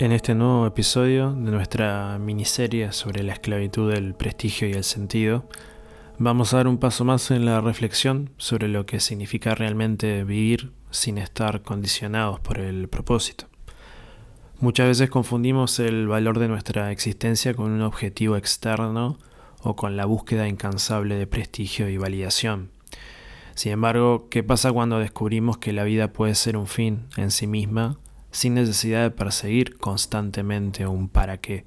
En este nuevo episodio de nuestra miniserie sobre la esclavitud del prestigio y el sentido, vamos a dar un paso más en la reflexión sobre lo que significa realmente vivir sin estar condicionados por el propósito. Muchas veces confundimos el valor de nuestra existencia con un objetivo externo o con la búsqueda incansable de prestigio y validación. Sin embargo, ¿qué pasa cuando descubrimos que la vida puede ser un fin en sí misma, sin necesidad de perseguir constantemente un para qué?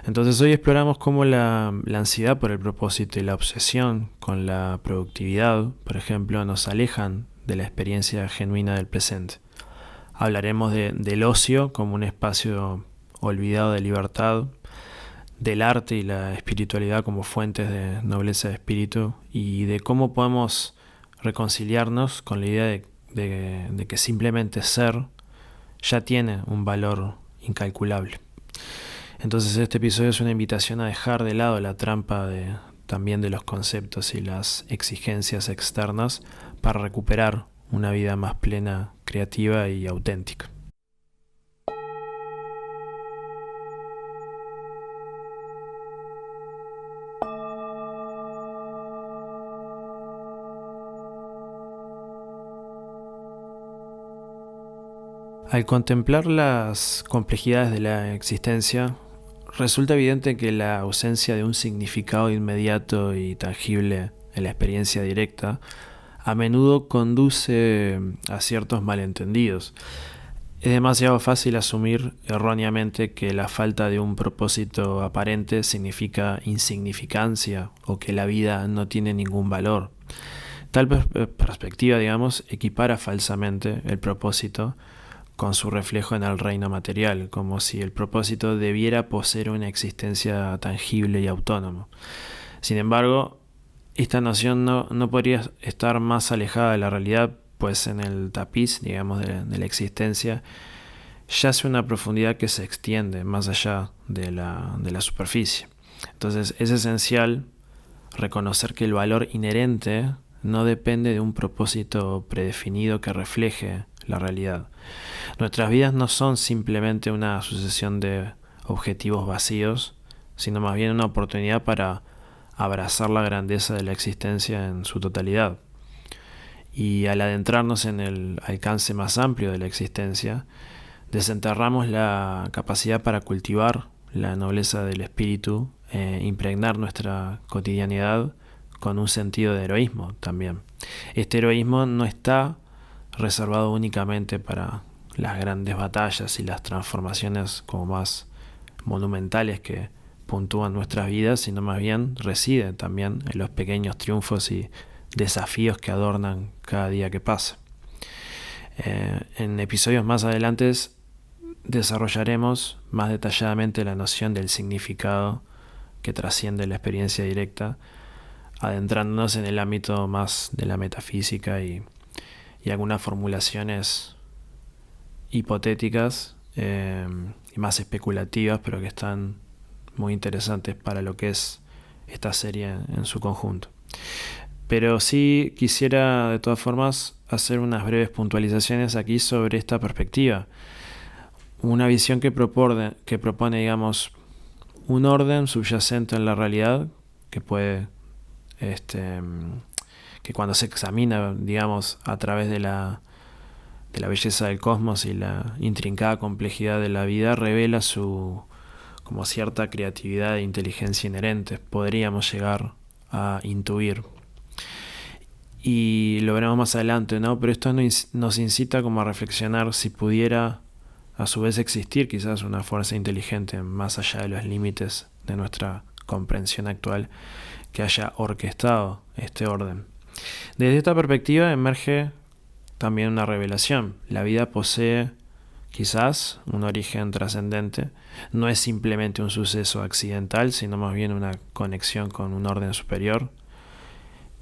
Entonces hoy exploramos cómo la ansiedad por el propósito y la obsesión con la productividad, por ejemplo, nos alejan de la experiencia genuina del presente. Hablaremos del ocio como un espacio olvidado de libertad, del arte y la espiritualidad como fuentes de nobleza de espíritu y de cómo podemos reconciliarnos con la idea de que simplemente ser ya tiene un valor incalculable. Entonces este episodio es una invitación a dejar de lado la trampa también de los conceptos y las exigencias externas para recuperar una vida más plena, creativa y auténtica. Al contemplar las complejidades de la existencia, resulta evidente que la ausencia de un significado inmediato y tangible en la experiencia directa a menudo conduce a ciertos malentendidos. Es demasiado fácil asumir erróneamente que la falta de un propósito aparente significa insignificancia o que la vida no tiene ningún valor. Tal perspectiva, equipara falsamente el propósito con su reflejo en el reino material, como si el propósito debiera poseer una existencia tangible y autónoma. Sin embargo, esta noción no podría estar más alejada de la realidad, pues en el tapiz, de la existencia, yace una profundidad que se extiende más allá de la superficie. Entonces es esencial reconocer que el valor inherente no depende de un propósito predefinido que refleje la realidad. Nuestras vidas no son simplemente una sucesión de objetivos vacíos, sino más bien una oportunidad para abrazar la grandeza de la existencia en su totalidad. Y al adentrarnos en el alcance más amplio de la existencia, desenterramos la capacidad para cultivar la nobleza del espíritu, impregnar nuestra cotidianidad con un sentido de heroísmo también. Este heroísmo no está reservado únicamente para las grandes batallas y las transformaciones como más monumentales que puntúan nuestras vidas, sino más bien reside también en los pequeños triunfos y desafíos que adornan cada día que pasa. En episodios más adelante desarrollaremos más detalladamente la noción del significado que trasciende la experiencia directa, adentrándonos en el ámbito más de la metafísica y algunas formulaciones hipotéticas y más especulativas, pero que están muy interesantes para lo que es esta serie en su conjunto. Pero sí quisiera de todas formas hacer unas breves puntualizaciones aquí sobre esta perspectiva. Una visión que propone, un orden subyacente en la realidad que puede que cuando se examina, a través de la belleza del cosmos y la intrincada complejidad de la vida, revela como cierta creatividad e inteligencia inherentes, podríamos llegar a intuir. Y lo veremos más adelante, ¿no? Pero esto nos incita como a reflexionar si pudiera a su vez existir quizás una fuerza inteligente más allá de los límites de nuestra comprensión actual que haya orquestado este orden. Desde esta perspectiva emerge también una revelación. La vida posee quizás un origen trascendente. No es simplemente un suceso accidental, sino más bien una conexión con un orden superior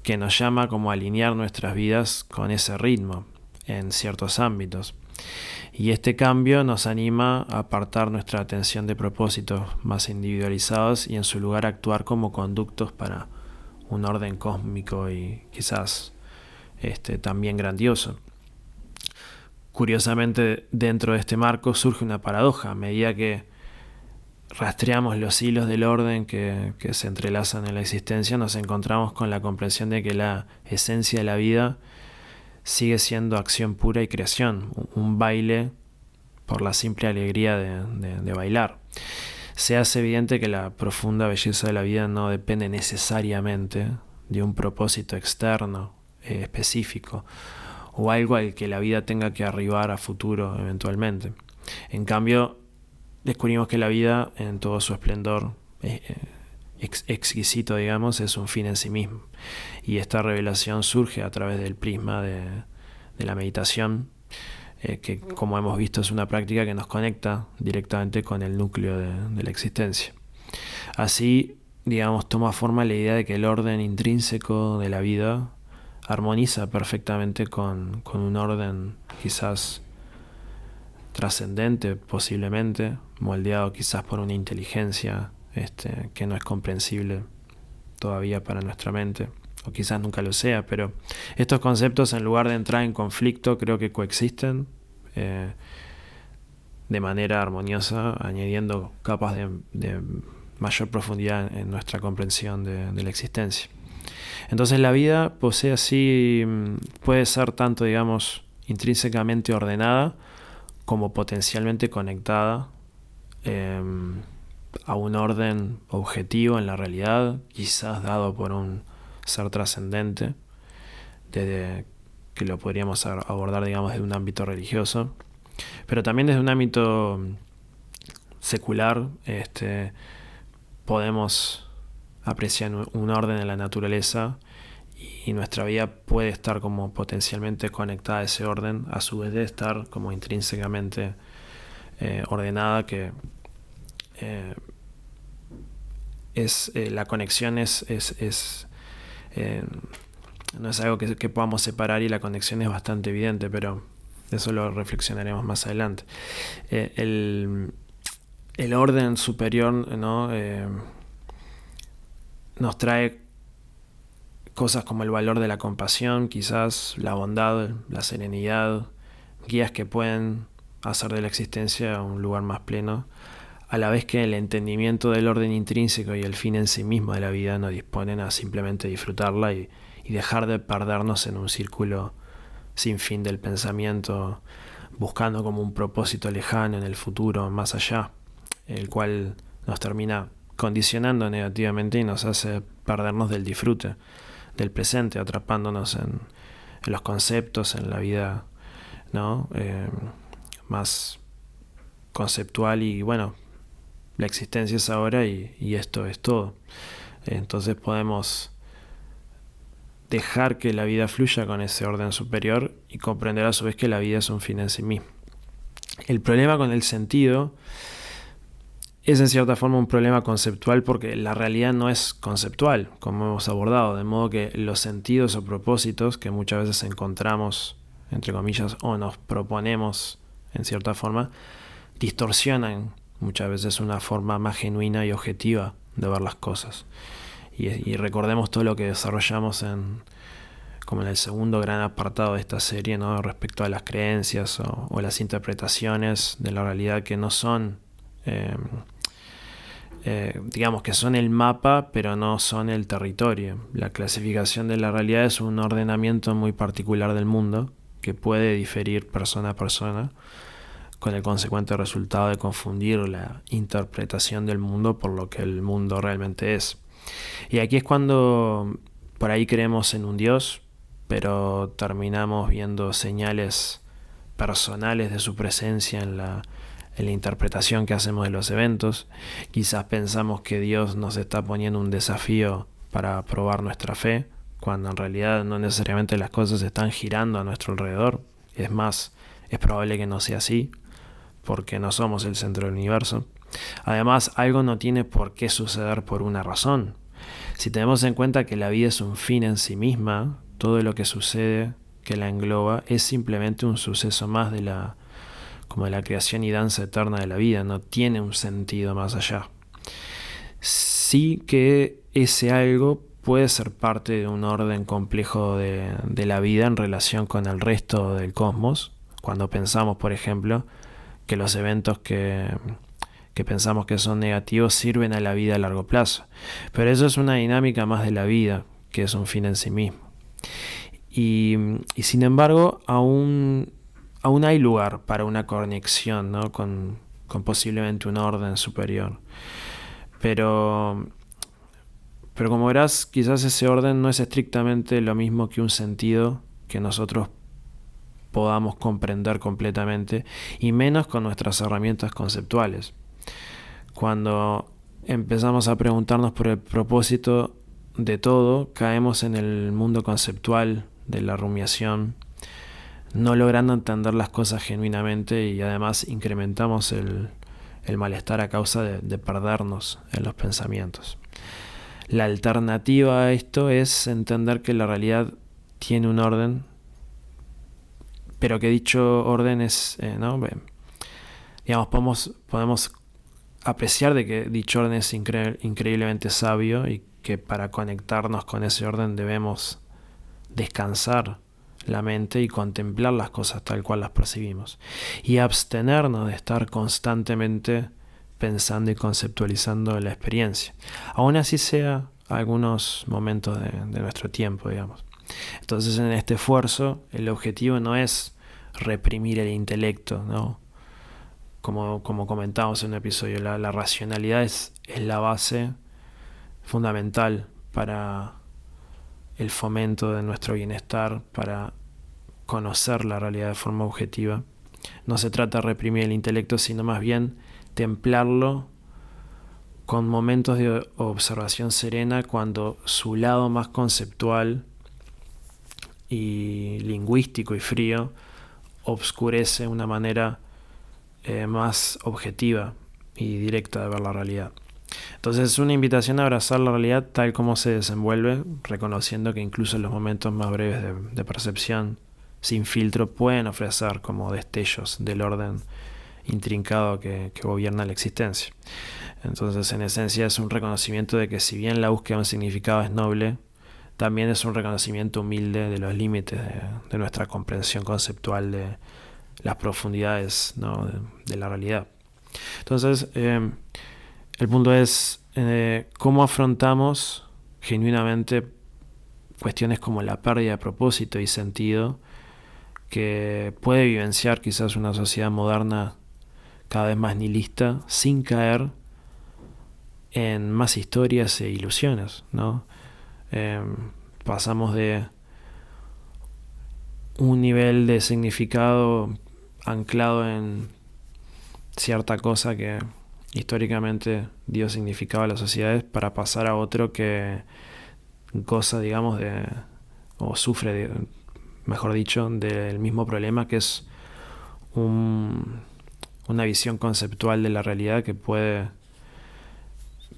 que nos llama como a alinear nuestras vidas con ese ritmo en ciertos ámbitos. Y este cambio nos anima a apartar nuestra atención de propósitos más individualizados y en su lugar actuar como conductos para un orden cósmico y quizás también grandioso. Curiosamente, dentro de este marco surge una paradoja. A medida que rastreamos los hilos del orden que se entrelazan en la existencia, nos encontramos con la comprensión de que la esencia de la vida sigue siendo acción pura y creación, un baile por la simple alegría de bailar. Se hace evidente que la profunda belleza de la vida no depende necesariamente de un propósito externo, específico, o algo al que la vida tenga que arribar a futuro eventualmente. En cambio, descubrimos que la vida en todo su esplendor exquisito, digamos, es un fin en sí mismo. Y esta revelación surge a través del prisma de la meditación, que, como hemos visto, es una práctica que nos conecta directamente con el núcleo de la existencia. Así, digamos, toma forma la idea de que el orden intrínseco de la vida armoniza perfectamente con un orden quizás trascendente, posiblemente, moldeado quizás por una inteligencia que no es comprensible todavía para nuestra mente, o quizás nunca lo sea, pero estos conceptos, en lugar de entrar en conflicto, creo que coexisten de manera armoniosa, añadiendo capas de mayor profundidad en nuestra comprensión de la existencia. Entonces la vida posee así, puede ser tanto, digamos, intrínsecamente ordenada como potencialmente conectada a un orden objetivo en la realidad, quizás dado por un ser trascendente, desde que lo podríamos abordar, digamos, desde un ámbito religioso, pero también desde un ámbito secular. Podemos apreciar un orden en la naturaleza, y nuestra vida puede estar como potencialmente conectada a ese orden, a su vez de estar como intrínsecamente ordenada, que la conexión no es algo que podamos separar, y la conexión es bastante evidente, pero eso lo reflexionaremos más adelante. El orden superior, ¿no? Nos trae cosas como el valor de la compasión, quizás la bondad, la serenidad, guías que pueden hacer de la existencia un lugar más pleno, a la vez que el entendimiento del orden intrínseco y el fin en sí mismo de la vida nos disponen a simplemente disfrutarla y dejar de perdernos en un círculo sin fin del pensamiento, buscando como un propósito lejano en el futuro, más allá, el cual nos termina condicionando negativamente y nos hace perdernos del disfrute del presente, atrapándonos en los conceptos, en la vida, ¿no? Más conceptual, y bueno, la existencia es ahora y esto es todo. Entonces podemos dejar que la vida fluya con ese orden superior y comprender a su vez que la vida es un fin en sí mismo. El problema con el sentido es en cierta forma un problema conceptual, porque la realidad no es conceptual, como hemos abordado, de modo que los sentidos o propósitos que muchas veces encontramos, entre comillas, o nos proponemos en cierta forma, distorsionan muchas veces una forma más genuina y objetiva de ver las cosas. Y recordemos todo lo que desarrollamos como en el segundo gran apartado de esta serie, ¿no? Respecto a las creencias o las interpretaciones de la realidad, que no son, digamos que son el mapa, pero no son el territorio. La clasificación de la realidad es un ordenamiento muy particular del mundo, que puede diferir persona a persona, con el consecuente resultado de confundir la interpretación del mundo por lo que el mundo realmente es. Y aquí es cuando por ahí creemos en un Dios, pero terminamos viendo señales personales de su presencia en la interpretación que hacemos de los eventos. Quizás pensamos que Dios nos está poniendo un desafío para probar nuestra fe, cuando en realidad no necesariamente las cosas están girando a nuestro alrededor. Es más, es probable que no sea así, porque no somos el centro del universo. Además, algo no tiene por qué suceder por una razón. Si tenemos en cuenta que la vida es un fin en sí misma, todo lo que sucede que la engloba es simplemente un suceso más de la creación y danza eterna de la vida, no tiene un sentido más allá. Sí que ese algo puede ser parte de un orden complejo de la vida en relación con el resto del cosmos, cuando pensamos, por ejemplo, que los eventos que pensamos que son negativos sirven a la vida a largo plazo. Pero eso es una dinámica más de la vida, que es un fin en sí mismo. Y sin embargo, aún hay lugar para una conexión, ¿no? con posiblemente un orden superior. Pero como verás, quizás ese orden no es estrictamente lo mismo que un sentido que nosotros podamos comprender completamente, y menos con nuestras herramientas conceptuales. Cuando empezamos a preguntarnos por el propósito de todo, caemos en el mundo conceptual de la rumiación, no logrando entender las cosas genuinamente, y además incrementamos el malestar a causa de perdernos en los pensamientos. La alternativa a esto es entender que la realidad tiene un orden, pero que dicho orden es, digamos, podemos apreciar de que dicho orden es increíblemente sabio, y que para conectarnos con ese orden debemos descansar la mente y contemplar las cosas tal cual las percibimos, y abstenernos de estar constantemente pensando y conceptualizando la experiencia, aún así sea algunos momentos de nuestro tiempo, digamos. Entonces, en este esfuerzo, el objetivo no es reprimir el intelecto, ¿no? Como comentamos en un episodio, la racionalidad es la base fundamental para el fomento de nuestro bienestar, para conocer la realidad de forma objetiva. No se trata de reprimir el intelecto, sino más bien templarlo con momentos de observación serena, cuando su lado más conceptual y lingüístico y frío obscurece una manera más objetiva y directa de ver la realidad. Entonces es una invitación a abrazar la realidad tal como se desenvuelve, reconociendo que incluso los momentos más breves de percepción sin filtro pueden ofrecer como destellos del orden intrincado que gobierna la existencia. Entonces, en esencia, es un reconocimiento de que, si bien la búsqueda de un significado es noble, también es un reconocimiento humilde de los límites de nuestra comprensión conceptual de las profundidades, ¿no? de la realidad. Entonces, el punto es cómo afrontamos genuinamente cuestiones como la pérdida de propósito y sentido que puede vivenciar quizás una sociedad moderna cada vez más nihilista, sin caer en más historias e ilusiones, ¿no? Pasamos de un nivel de significado anclado en cierta cosa que históricamente dio significado a las sociedades, para pasar a otro que goza, digamos, o sufre, mejor dicho, del mismo problema, que es una visión conceptual de la realidad que puede,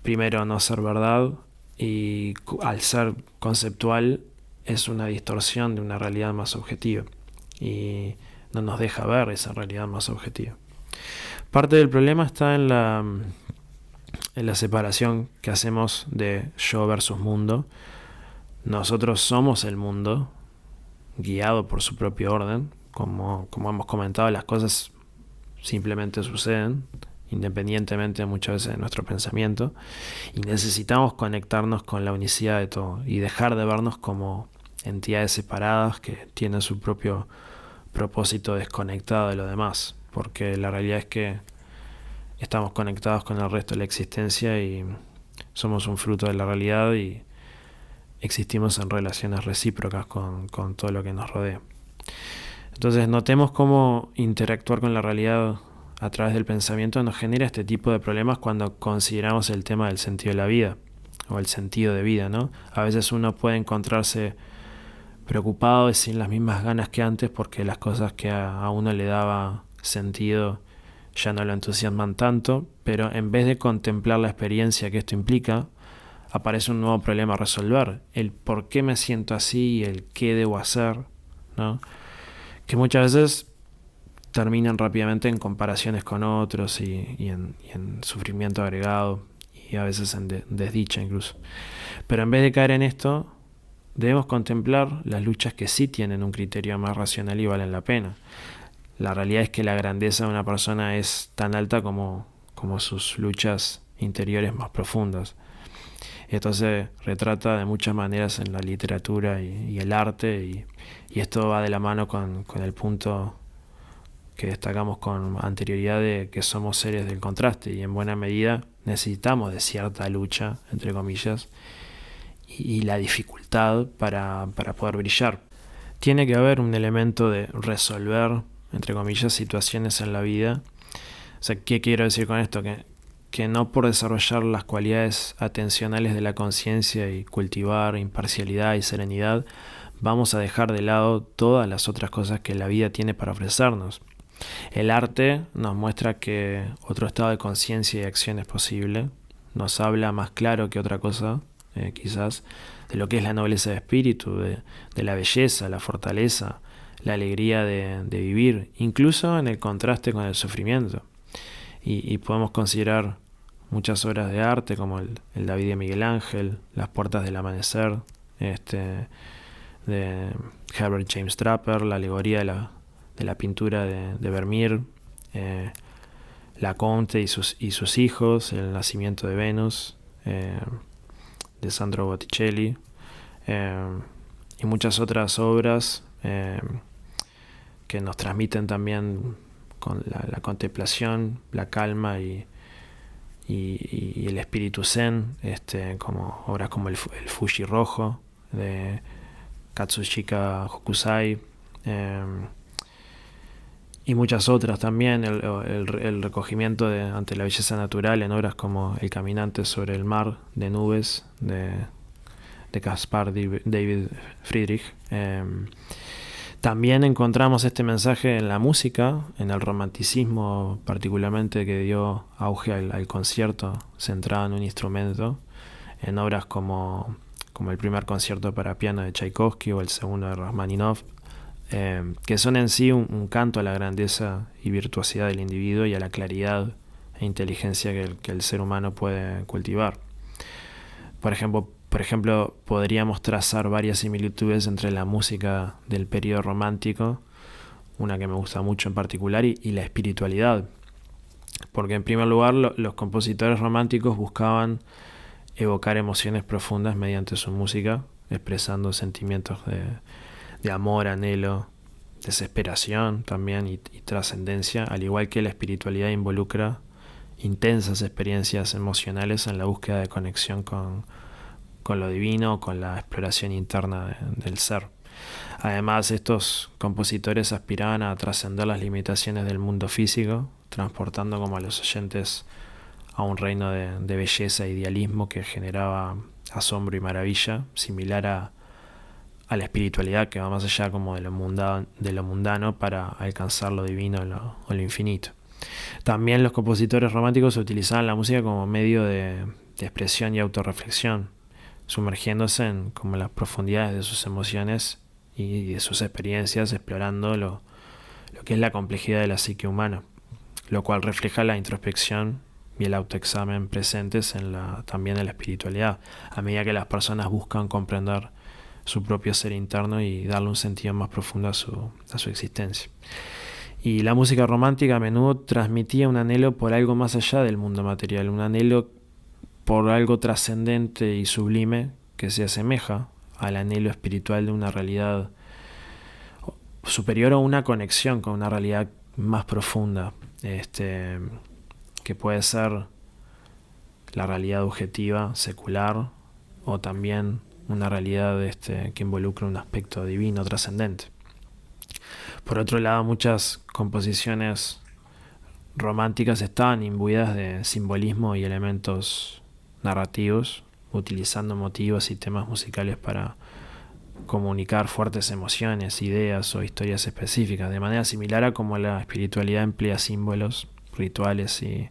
primero, no ser verdad, y al ser conceptual es una distorsión de una realidad más objetiva, y no nos deja ver esa realidad más objetiva. Parte del problema está en la separación que hacemos de yo versus mundo. Nosotros somos el mundo, guiado por su propio orden. Como hemos comentado, las cosas simplemente suceden, independientemente muchas veces de nuestro pensamiento, y necesitamos conectarnos con la unicidad de todo y dejar de vernos como entidades separadas que tienen su propio propósito desconectado de lo demás, porque la realidad es que estamos conectados con el resto de la existencia y somos un fruto de la realidad, y existimos en relaciones recíprocas con todo lo que nos rodea. Entonces, notemos cómo interactuar con la realidad a través del pensamiento nos genera este tipo de problemas cuando consideramos el tema del sentido de la vida, o el sentido de vida, ¿no? A veces uno puede encontrarse preocupado y sin las mismas ganas que antes, porque las cosas que a uno le daba sentido ya no lo entusiasman tanto, pero en vez de contemplar la experiencia que esto implica, aparece un nuevo problema a resolver: el por qué me siento así y el qué debo hacer, ¿no? Que muchas veces terminan rápidamente en comparaciones con otros y en sufrimiento agregado, y a veces en desdicha incluso. Pero en vez de caer en esto, debemos contemplar las luchas que sí tienen un criterio más racional y valen la pena. La realidad es que la grandeza de una persona es tan alta como sus luchas interiores más profundas. Esto se retrata de muchas maneras en la literatura y el arte, y esto va de la mano con el punto que destacamos con anterioridad de que somos seres del contraste y en buena medida necesitamos de cierta lucha, entre comillas, y la dificultad para poder brillar. Tiene que haber un elemento de resolver, entre comillas, situaciones en la vida. O sea, ¿qué quiero decir con esto? Que no por desarrollar las cualidades atencionales de la conciencia y cultivar imparcialidad y serenidad, vamos a dejar de lado todas las otras cosas que la vida tiene para ofrecernos. El arte nos muestra que otro estado de conciencia y acción es posible, nos habla más claro que otra cosa, quizás, de lo que es la nobleza de espíritu, de la belleza, la fortaleza, la alegría de vivir, incluso en el contraste con el sufrimiento. Y podemos considerar muchas obras de arte como el David de Miguel Ángel, Las puertas del amanecer, de Herbert James Trapper, la alegoría de la pintura de Vermeer, La Conte y sus hijos, El nacimiento de Venus, de Sandro Botticelli, y muchas otras obras que nos transmiten también con la contemplación, la calma y el espíritu zen, como obras como el Fuji Rojo de Katsushika Hokusai, y muchas otras también, el recogimiento ante la belleza natural en obras como El caminante sobre el mar de nubes de Caspar David Friedrich. También encontramos este mensaje en la música, en el romanticismo particularmente que dio auge al concierto centrado en un instrumento, en obras como el primer concierto para piano de Tchaikovsky o el segundo de Rachmaninoff, que son en sí un canto a la grandeza y virtuosidad del individuo y a la claridad e inteligencia que el ser humano puede cultivar. Por ejemplo, podríamos trazar varias similitudes entre la música del periodo romántico, una que me gusta mucho en particular, y la espiritualidad. Porque en primer lugar los compositores románticos buscaban evocar emociones profundas mediante su música, expresando sentimientos de amor, anhelo, desesperación también y trascendencia, al igual que la espiritualidad involucra intensas experiencias emocionales en la búsqueda de conexión con lo divino, con la exploración interna del ser. Además, estos compositores aspiraban a trascender las limitaciones del mundo físico, transportando como a los oyentes a un reino de belleza e idealismo que generaba asombro y maravilla, similar a la espiritualidad que va más allá como de lo mundano para alcanzar lo divino o lo infinito. También los compositores románticos utilizaban la música como medio de expresión y autorreflexión, sumergiéndose en como las profundidades de sus emociones y de sus experiencias, explorando lo que es la complejidad de la psique humana, lo cual refleja la introspección y el autoexamen presentes también en la espiritualidad, a medida que las personas buscan comprender su propio ser interno y darle un sentido más profundo a su existencia. Y la música romántica a menudo transmitía un anhelo por algo más allá del mundo material, un anhelo por algo trascendente y sublime que se asemeja al anhelo espiritual de una realidad superior o una conexión con una realidad más profunda, que puede ser la realidad objetiva, secular, o también una realidad que involucra un aspecto divino, trascendente. Por otro lado, muchas composiciones románticas estaban imbuidas de simbolismo y elementos narrativos, utilizando motivos y temas musicales para comunicar fuertes emociones, ideas o historias específicas, de manera similar a como la espiritualidad emplea símbolos, rituales y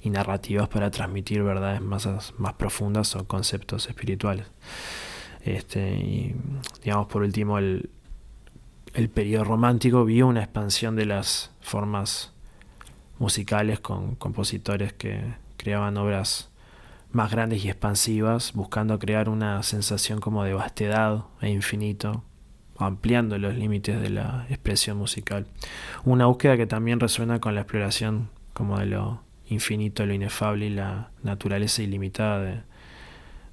narrativas para transmitir verdades más profundas o conceptos espirituales. Y digamos, por último, el periodo romántico vio una expansión de las formas musicales con compositores que creaban obras más grandes y expansivas, buscando crear una sensación como de vastedad e infinito ampliando los límites de la expresión musical. Una búsqueda que también resuena con la exploración como de lo infinito, lo inefable y la naturaleza ilimitada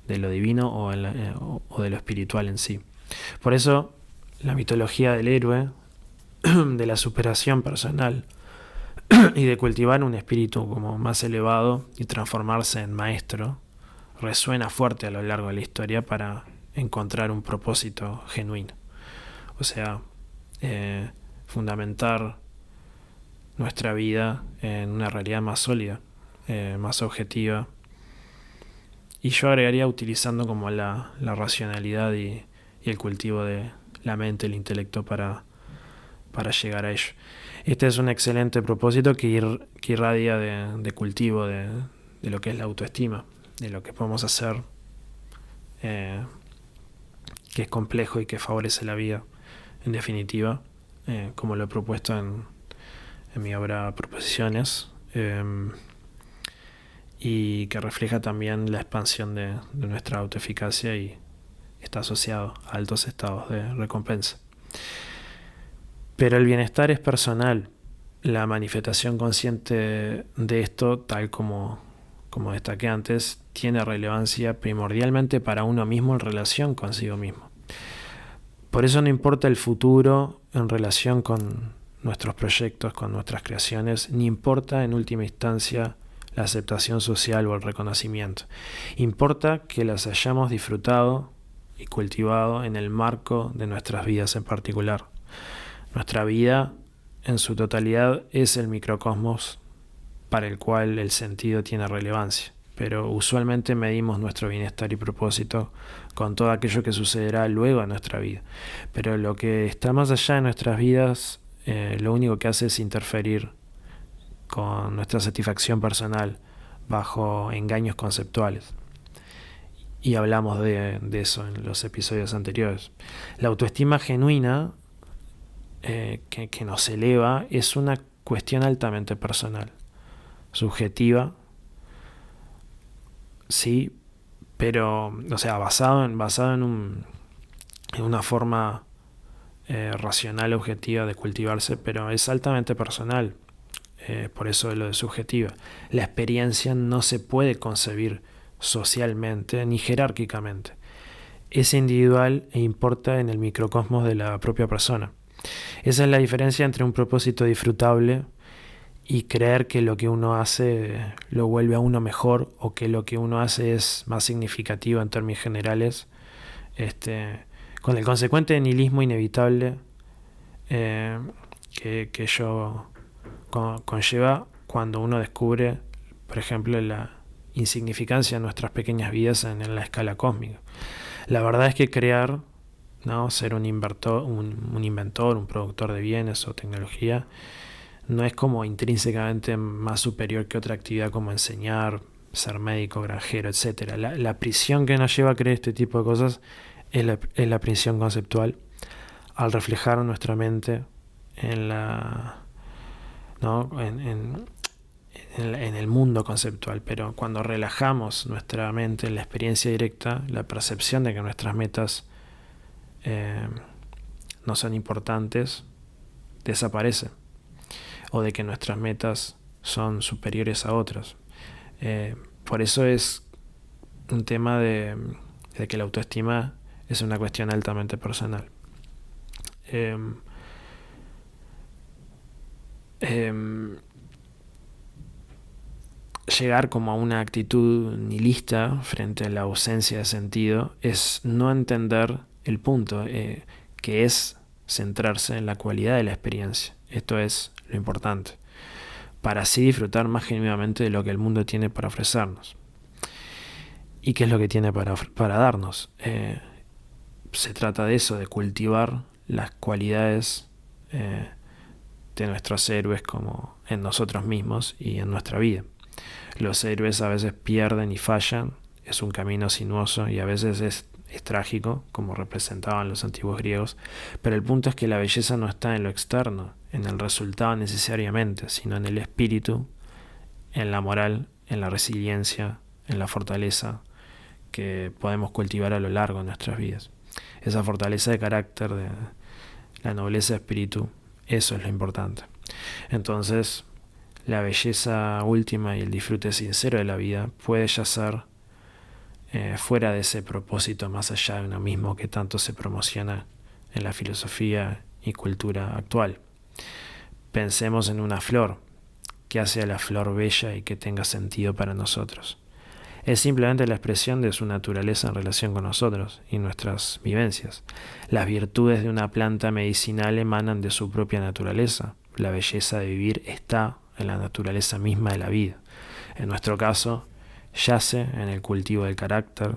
de lo divino o de lo espiritual en sí. Por eso, la mitología del héroe, de la superación personal y de cultivar un espíritu como más elevado y transformarse en maestro, resuena fuerte a lo largo de la historia para encontrar un propósito genuino. O sea, fundamentar nuestra vida en una realidad más sólida, más objetiva. Y yo agregaría utilizando como la racionalidad y el cultivo de la mente, el intelecto para llegar a ello. Este es un excelente propósito que irradia de cultivo de lo que es la autoestima, de lo que podemos hacer, que es complejo y que favorece la vida, en definitiva, como lo he propuesto en mi obra Proposiciones, y que refleja también la expansión de nuestra autoeficacia y está asociado a altos estados de recompensa. Pero el bienestar es personal. La manifestación consciente de esto, tal como destaqué antes, tiene relevancia primordialmente para uno mismo en relación consigo mismo. Por eso no importa el futuro en relación con nuestros proyectos, con nuestras creaciones, ni importa en última instancia la aceptación social o el reconocimiento. Importa que las hayamos disfrutado y cultivado en el marco de nuestras vidas en particular. Nuestra vida en su totalidad es el microcosmos para el cual el sentido tiene relevancia, pero usualmente medimos nuestro bienestar y propósito con todo aquello que sucederá luego en nuestra vida. Pero lo que está más allá de nuestras vidas, lo único que hace es interferir con nuestra satisfacción personal bajo engaños conceptuales. Y hablamos de eso en los episodios anteriores. La autoestima genuina que nos eleva es una cuestión altamente personal, subjetiva, sí, pero, o sea, basado en una forma racional, objetiva de cultivarse, pero es altamente personal. Por eso lo de subjetiva. La experiencia no se puede concebir socialmente ni jerárquicamente. Es individual e importa en el microcosmos de la propia persona. Esa es la diferencia entre un propósito disfrutable y creer que lo que uno hace lo vuelve a uno mejor, o que lo que uno hace es más significativo en términos generales, con el consecuente nihilismo inevitable que ello conlleva cuando uno descubre, por ejemplo, la insignificancia de nuestras pequeñas vidas en la escala cósmica. La verdad es que crear, ¿no? Ser un inventor, un productor de bienes o tecnología, no es como intrínsecamente más superior que otra actividad como enseñar, ser médico, granjero, etc. La prisión que nos lleva a creer este tipo de cosas es la prisión conceptual, al reflejar nuestra mente en el mundo conceptual. Pero cuando relajamos nuestra mente en la experiencia directa, la percepción de que nuestras metas no son importantes desaparece, o de que nuestras metas son superiores a otras. Por eso es un tema de que la autoestima es una cuestión altamente personal. Llegar como a una actitud nihilista frente a la ausencia de sentido es no entender el punto, que es centrarse en la cualidad de la experiencia. Esto es lo importante, para así disfrutar más genuinamente de lo que el mundo tiene para ofrecernos. ¿Y qué es lo que tiene para darnos? Se trata de eso, de cultivar las cualidades de nuestros héroes como en nosotros mismos y en nuestra vida. Los héroes a veces pierden y fallan, es un camino sinuoso y a veces es trágico, como representaban los antiguos griegos, pero el punto es que la belleza no está en lo externo, en el resultado necesariamente, sino en el espíritu, en la moral, en la resiliencia, en la fortaleza que podemos cultivar a lo largo de nuestras vidas. esa fortaleza de carácter, de la nobleza de espíritu, eso es lo importante. Entonces, la belleza última y el disfrute sincero de la vida puede yacer fuera de ese propósito más allá de uno mismo que tanto se promociona en la filosofía y cultura actual. Pensemos en una flor. ¿Qué hace a la flor bella y que tenga sentido para nosotros? Es simplemente la expresión de su naturaleza en relación con nosotros y nuestras vivencias. Las virtudes de una planta medicinal emanan de su propia naturaleza. La belleza de vivir está en la naturaleza misma de la vida. En nuestro caso, yace en el cultivo del carácter,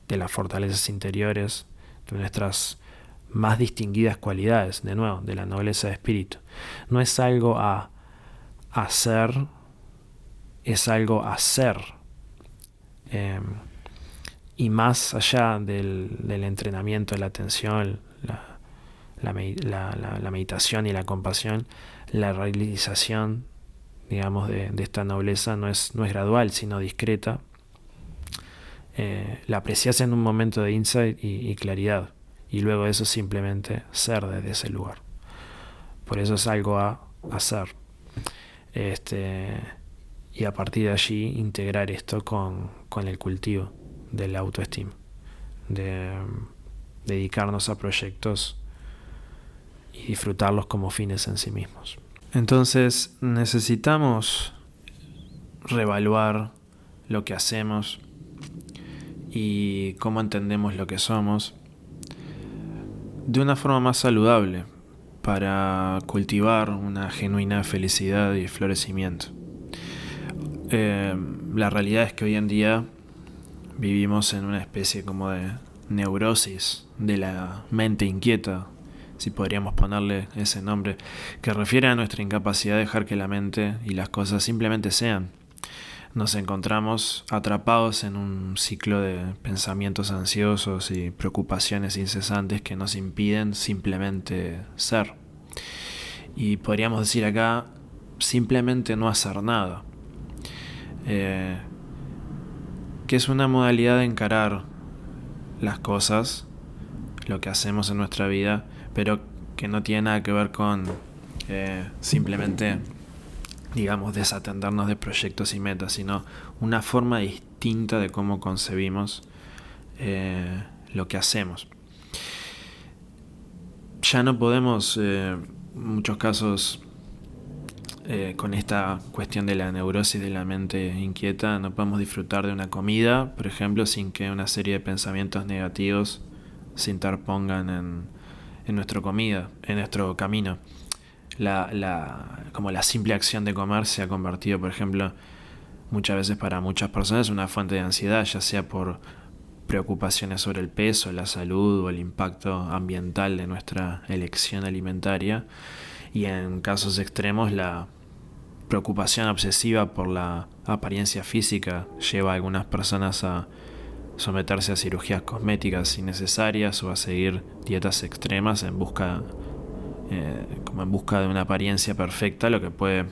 de las fortalezas interiores, de nuestras más distinguidas cualidades, de nuevo, de la nobleza de espíritu. No es algo a hacer, es algo a ser. Y más allá del entrenamiento, la atención, la meditación y la compasión, la realización, digamos, de esta nobleza no es gradual, sino discreta. La aprecias en un momento de insight y claridad, y luego de eso simplemente ser desde ese lugar. Por eso es algo a hacer. Y a partir de allí integrar esto con el cultivo de la autoestima, de dedicarnos a proyectos y disfrutarlos como fines en sí mismos. Entonces necesitamos reevaluar lo que hacemos y cómo entendemos lo que somos de una forma más saludable para cultivar una genuina felicidad y florecimiento. La realidad es que hoy en día vivimos en una especie como de neurosis de la mente inquieta, si podríamos ponerle ese nombre, que refiere a nuestra incapacidad de dejar que la mente y las cosas simplemente sean. Nos encontramos atrapados en un ciclo de pensamientos ansiosos y preocupaciones incesantes que nos impiden simplemente ser. Y podríamos decir acá, simplemente no hacer nada. Que es una modalidad de encarar las cosas, lo que hacemos en nuestra vida, pero que no tiene nada que ver con simplemente, digamos, desatendernos de proyectos y metas, sino una forma distinta de cómo concebimos lo que hacemos. Ya no podemos, en muchos casos, con esta cuestión de la neurosis de la mente inquieta, no podemos disfrutar de una comida, por ejemplo, sin que una serie de pensamientos negativos se interpongan en nuestra comida, en nuestro camino. Como la simple acción de comer se ha convertido, por ejemplo, muchas veces para muchas personas en una fuente de ansiedad, ya sea por preocupaciones sobre el peso, la salud o el impacto ambiental de nuestra elección alimentaria, y en casos extremos la preocupación obsesiva por la apariencia física lleva a algunas personas a someterse a cirugías cosméticas innecesarias o a seguir dietas extremas en busca de una apariencia perfecta, lo que puede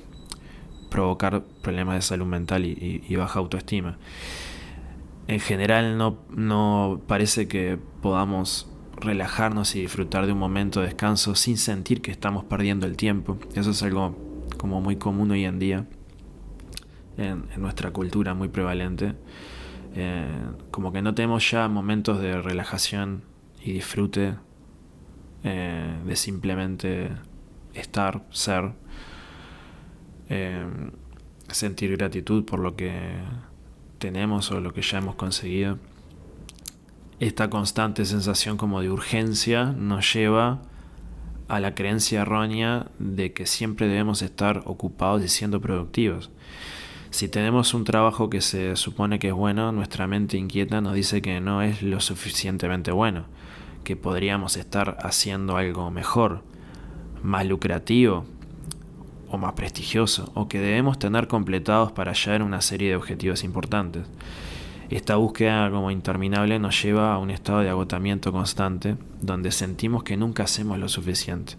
provocar problemas de salud mental y baja autoestima. En general no parece que podamos relajarnos y disfrutar de un momento de descanso sin sentir que estamos perdiendo el tiempo. Eso es algo como muy común hoy en día en nuestra cultura, muy prevalente. Como que no tenemos ya momentos de relajación y disfrute, de simplemente estar, ser, sentir gratitud por lo que tenemos o lo que ya hemos conseguido. Esta constante sensación como de urgencia nos lleva a la creencia errónea de que siempre debemos estar ocupados y siendo productivos. Si tenemos un trabajo que se supone que es bueno, nuestra mente inquieta nos dice que no es lo suficientemente bueno, que podríamos estar haciendo algo mejor, más lucrativo o más prestigioso, o que debemos tener completados para hallar una serie de objetivos importantes. Esta búsqueda como interminable nos lleva a un estado de agotamiento constante, donde sentimos que nunca hacemos lo suficiente,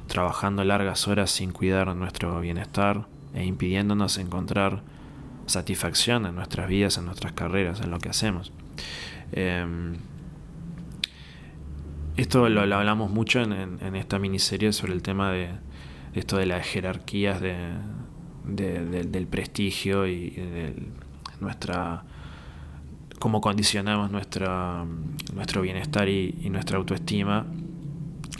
trabajando largas horas sin cuidar nuestro bienestar e impidiéndonos encontrar satisfacción en nuestras vidas, en nuestras carreras, en lo que hacemos. Esto lo hablamos mucho en esta miniserie sobre el tema de esto de las jerarquías del prestigio y de nuestra cómo condicionamos nuestro bienestar y nuestra autoestima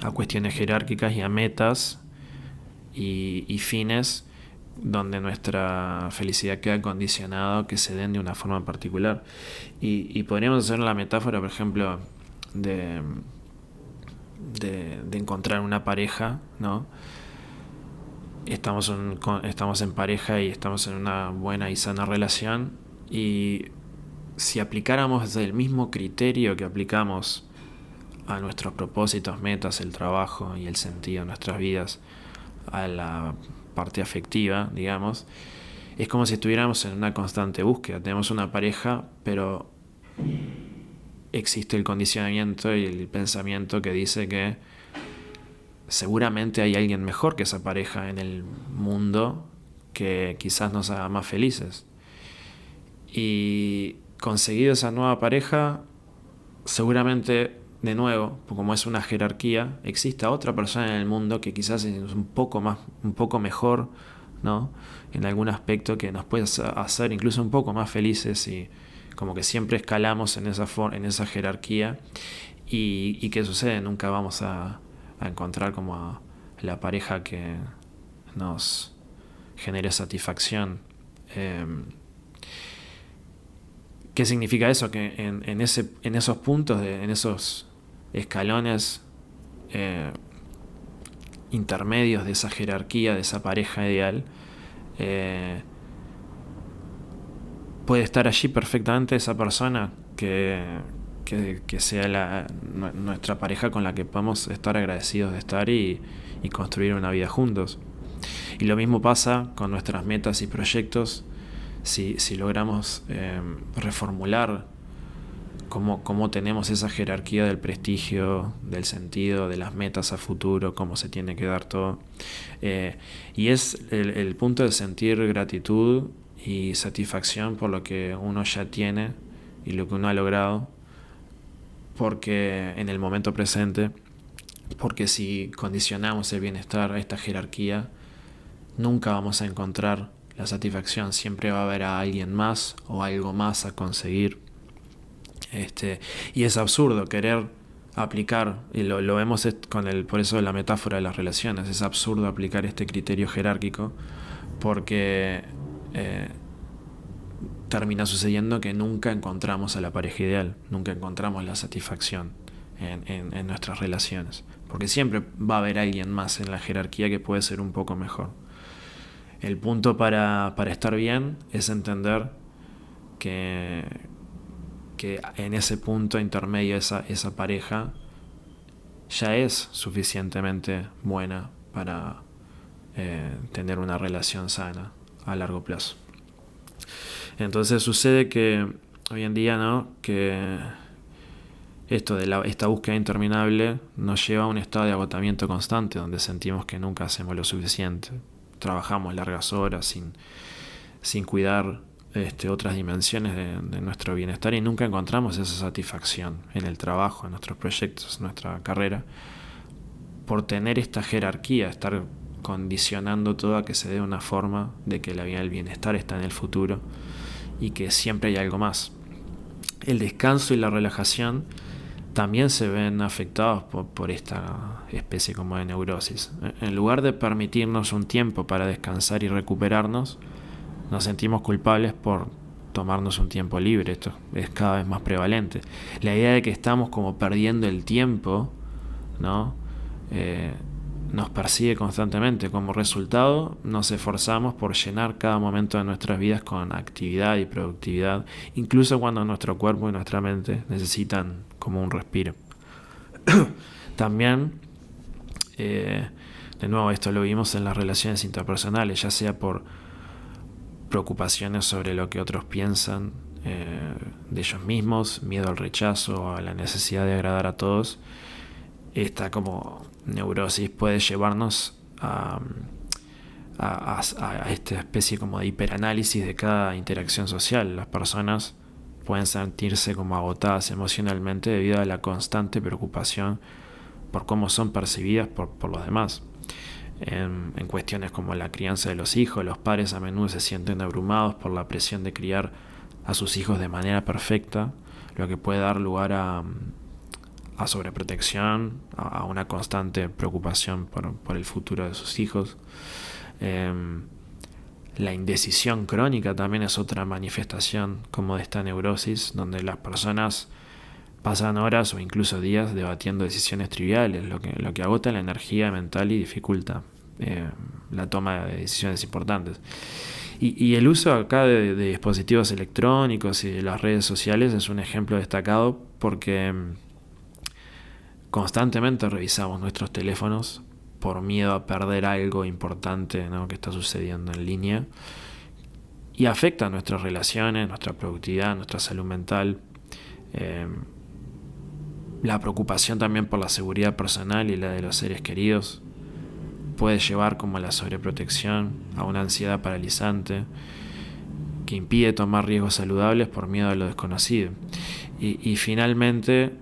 a cuestiones jerárquicas y a metas y fines donde nuestra felicidad queda condicionada o que se den de una forma particular. Y podríamos hacer la metáfora, por ejemplo, de encontrar una pareja, ¿no? Estamos en pareja y estamos en una buena y sana relación, y si aplicáramos el mismo criterio que aplicamos a nuestros propósitos, metas, el trabajo y el sentido de nuestras vidas, a la parte afectiva, digamos, es como si estuviéramos en una constante búsqueda. Tenemos una pareja, pero existe el condicionamiento y el pensamiento que dice que seguramente hay alguien mejor que esa pareja en el mundo que quizás nos haga más felices. Y conseguido esa nueva pareja, seguramente, de nuevo, como es una jerarquía, exista otra persona en el mundo que quizás es un poco mejor, ¿no? En algún aspecto, que nos puede hacer incluso un poco más felices, y como que siempre escalamos en esa jerarquía. Y ¿qué sucede? Nunca vamos a encontrar como a la pareja que nos genere satisfacción. ¿Qué significa eso? Que en esos puntos, en esos escalones intermedios de esa jerarquía, de esa pareja ideal, puede estar allí perfectamente esa persona que sea nuestra pareja con la que podemos estar agradecidos de estar y construir una vida juntos. Y lo mismo pasa con nuestras metas y proyectos. Si logramos reformular cómo tenemos esa jerarquía del prestigio, del sentido, de las metas a futuro, cómo se tiene que dar todo. Y es el punto de sentir gratitud y satisfacción por lo que uno ya tiene y lo que uno ha logrado, porque en el momento presente, porque si condicionamos el bienestar a esta jerarquía, nunca vamos a encontrar la satisfacción. Siempre va a haber a alguien más o algo más a conseguir. Y es absurdo querer aplicar, y lo vemos por eso la metáfora de las relaciones, es absurdo aplicar este criterio jerárquico, porque termina sucediendo que nunca encontramos a la pareja ideal, nunca encontramos la satisfacción en nuestras relaciones, porque siempre va a haber alguien más en la jerarquía que puede ser un poco mejor. El punto para estar bien es entender que en ese punto intermedio esa pareja ya es suficientemente buena para tener una relación sana a largo plazo. Entonces sucede que hoy en día, ¿no?, que esto de esta búsqueda interminable nos lleva a un estado de agotamiento constante, donde sentimos que nunca hacemos lo suficiente. Trabajamos largas horas sin cuidar otras dimensiones de nuestro bienestar, y nunca encontramos esa satisfacción en el trabajo, en nuestros proyectos, en nuestra carrera, por tener esta jerarquía, estar condicionando todo a que se dé una forma de que el bienestar está en el futuro y que siempre hay algo más. El descanso y la relajación también se ven afectados por esta especie como de neurosis. En lugar de permitirnos un tiempo para descansar y recuperarnos, nos sentimos culpables por tomarnos un tiempo libre. Esto es cada vez más prevalente. La idea de que estamos como perdiendo el tiempo, ¿no?, nos persigue constantemente. Como resultado, nos esforzamos por llenar cada momento de nuestras vidas con actividad y productividad, incluso cuando nuestro cuerpo y nuestra mente necesitan como un respiro. También, de nuevo, esto lo vimos en las relaciones interpersonales, ya sea por preocupaciones sobre lo que otros piensan de ellos mismos, miedo al rechazo o a la necesidad de agradar a todos. Esta como neurosis puede llevarnos a esta especie como de hiperanálisis de cada interacción social. Las personas pueden sentirse como agotadas emocionalmente debido a la constante preocupación por cómo son percibidas por los demás. En cuestiones como la crianza de los hijos, los padres a menudo se sienten abrumados por la presión de criar a sus hijos de manera perfecta, lo que puede dar lugar a sobreprotección, a una constante preocupación por el futuro de sus hijos. La indecisión crónica también es otra manifestación como de esta neurosis, donde las personas pasan horas o incluso días debatiendo decisiones triviales, lo que agota la energía mental y dificulta la toma de decisiones importantes. Y el uso acá de dispositivos electrónicos y de las redes sociales es un ejemplo destacado porque constantemente revisamos nuestros teléfonos por miedo a perder algo importante, ¿no?, que está sucediendo en línea, y afecta nuestras relaciones, nuestra productividad, nuestra salud mental. La preocupación también por la seguridad personal y la de los seres queridos puede llevar, como la sobreprotección, a una ansiedad paralizante que impide tomar riesgos saludables por miedo a lo desconocido. Y finalmente,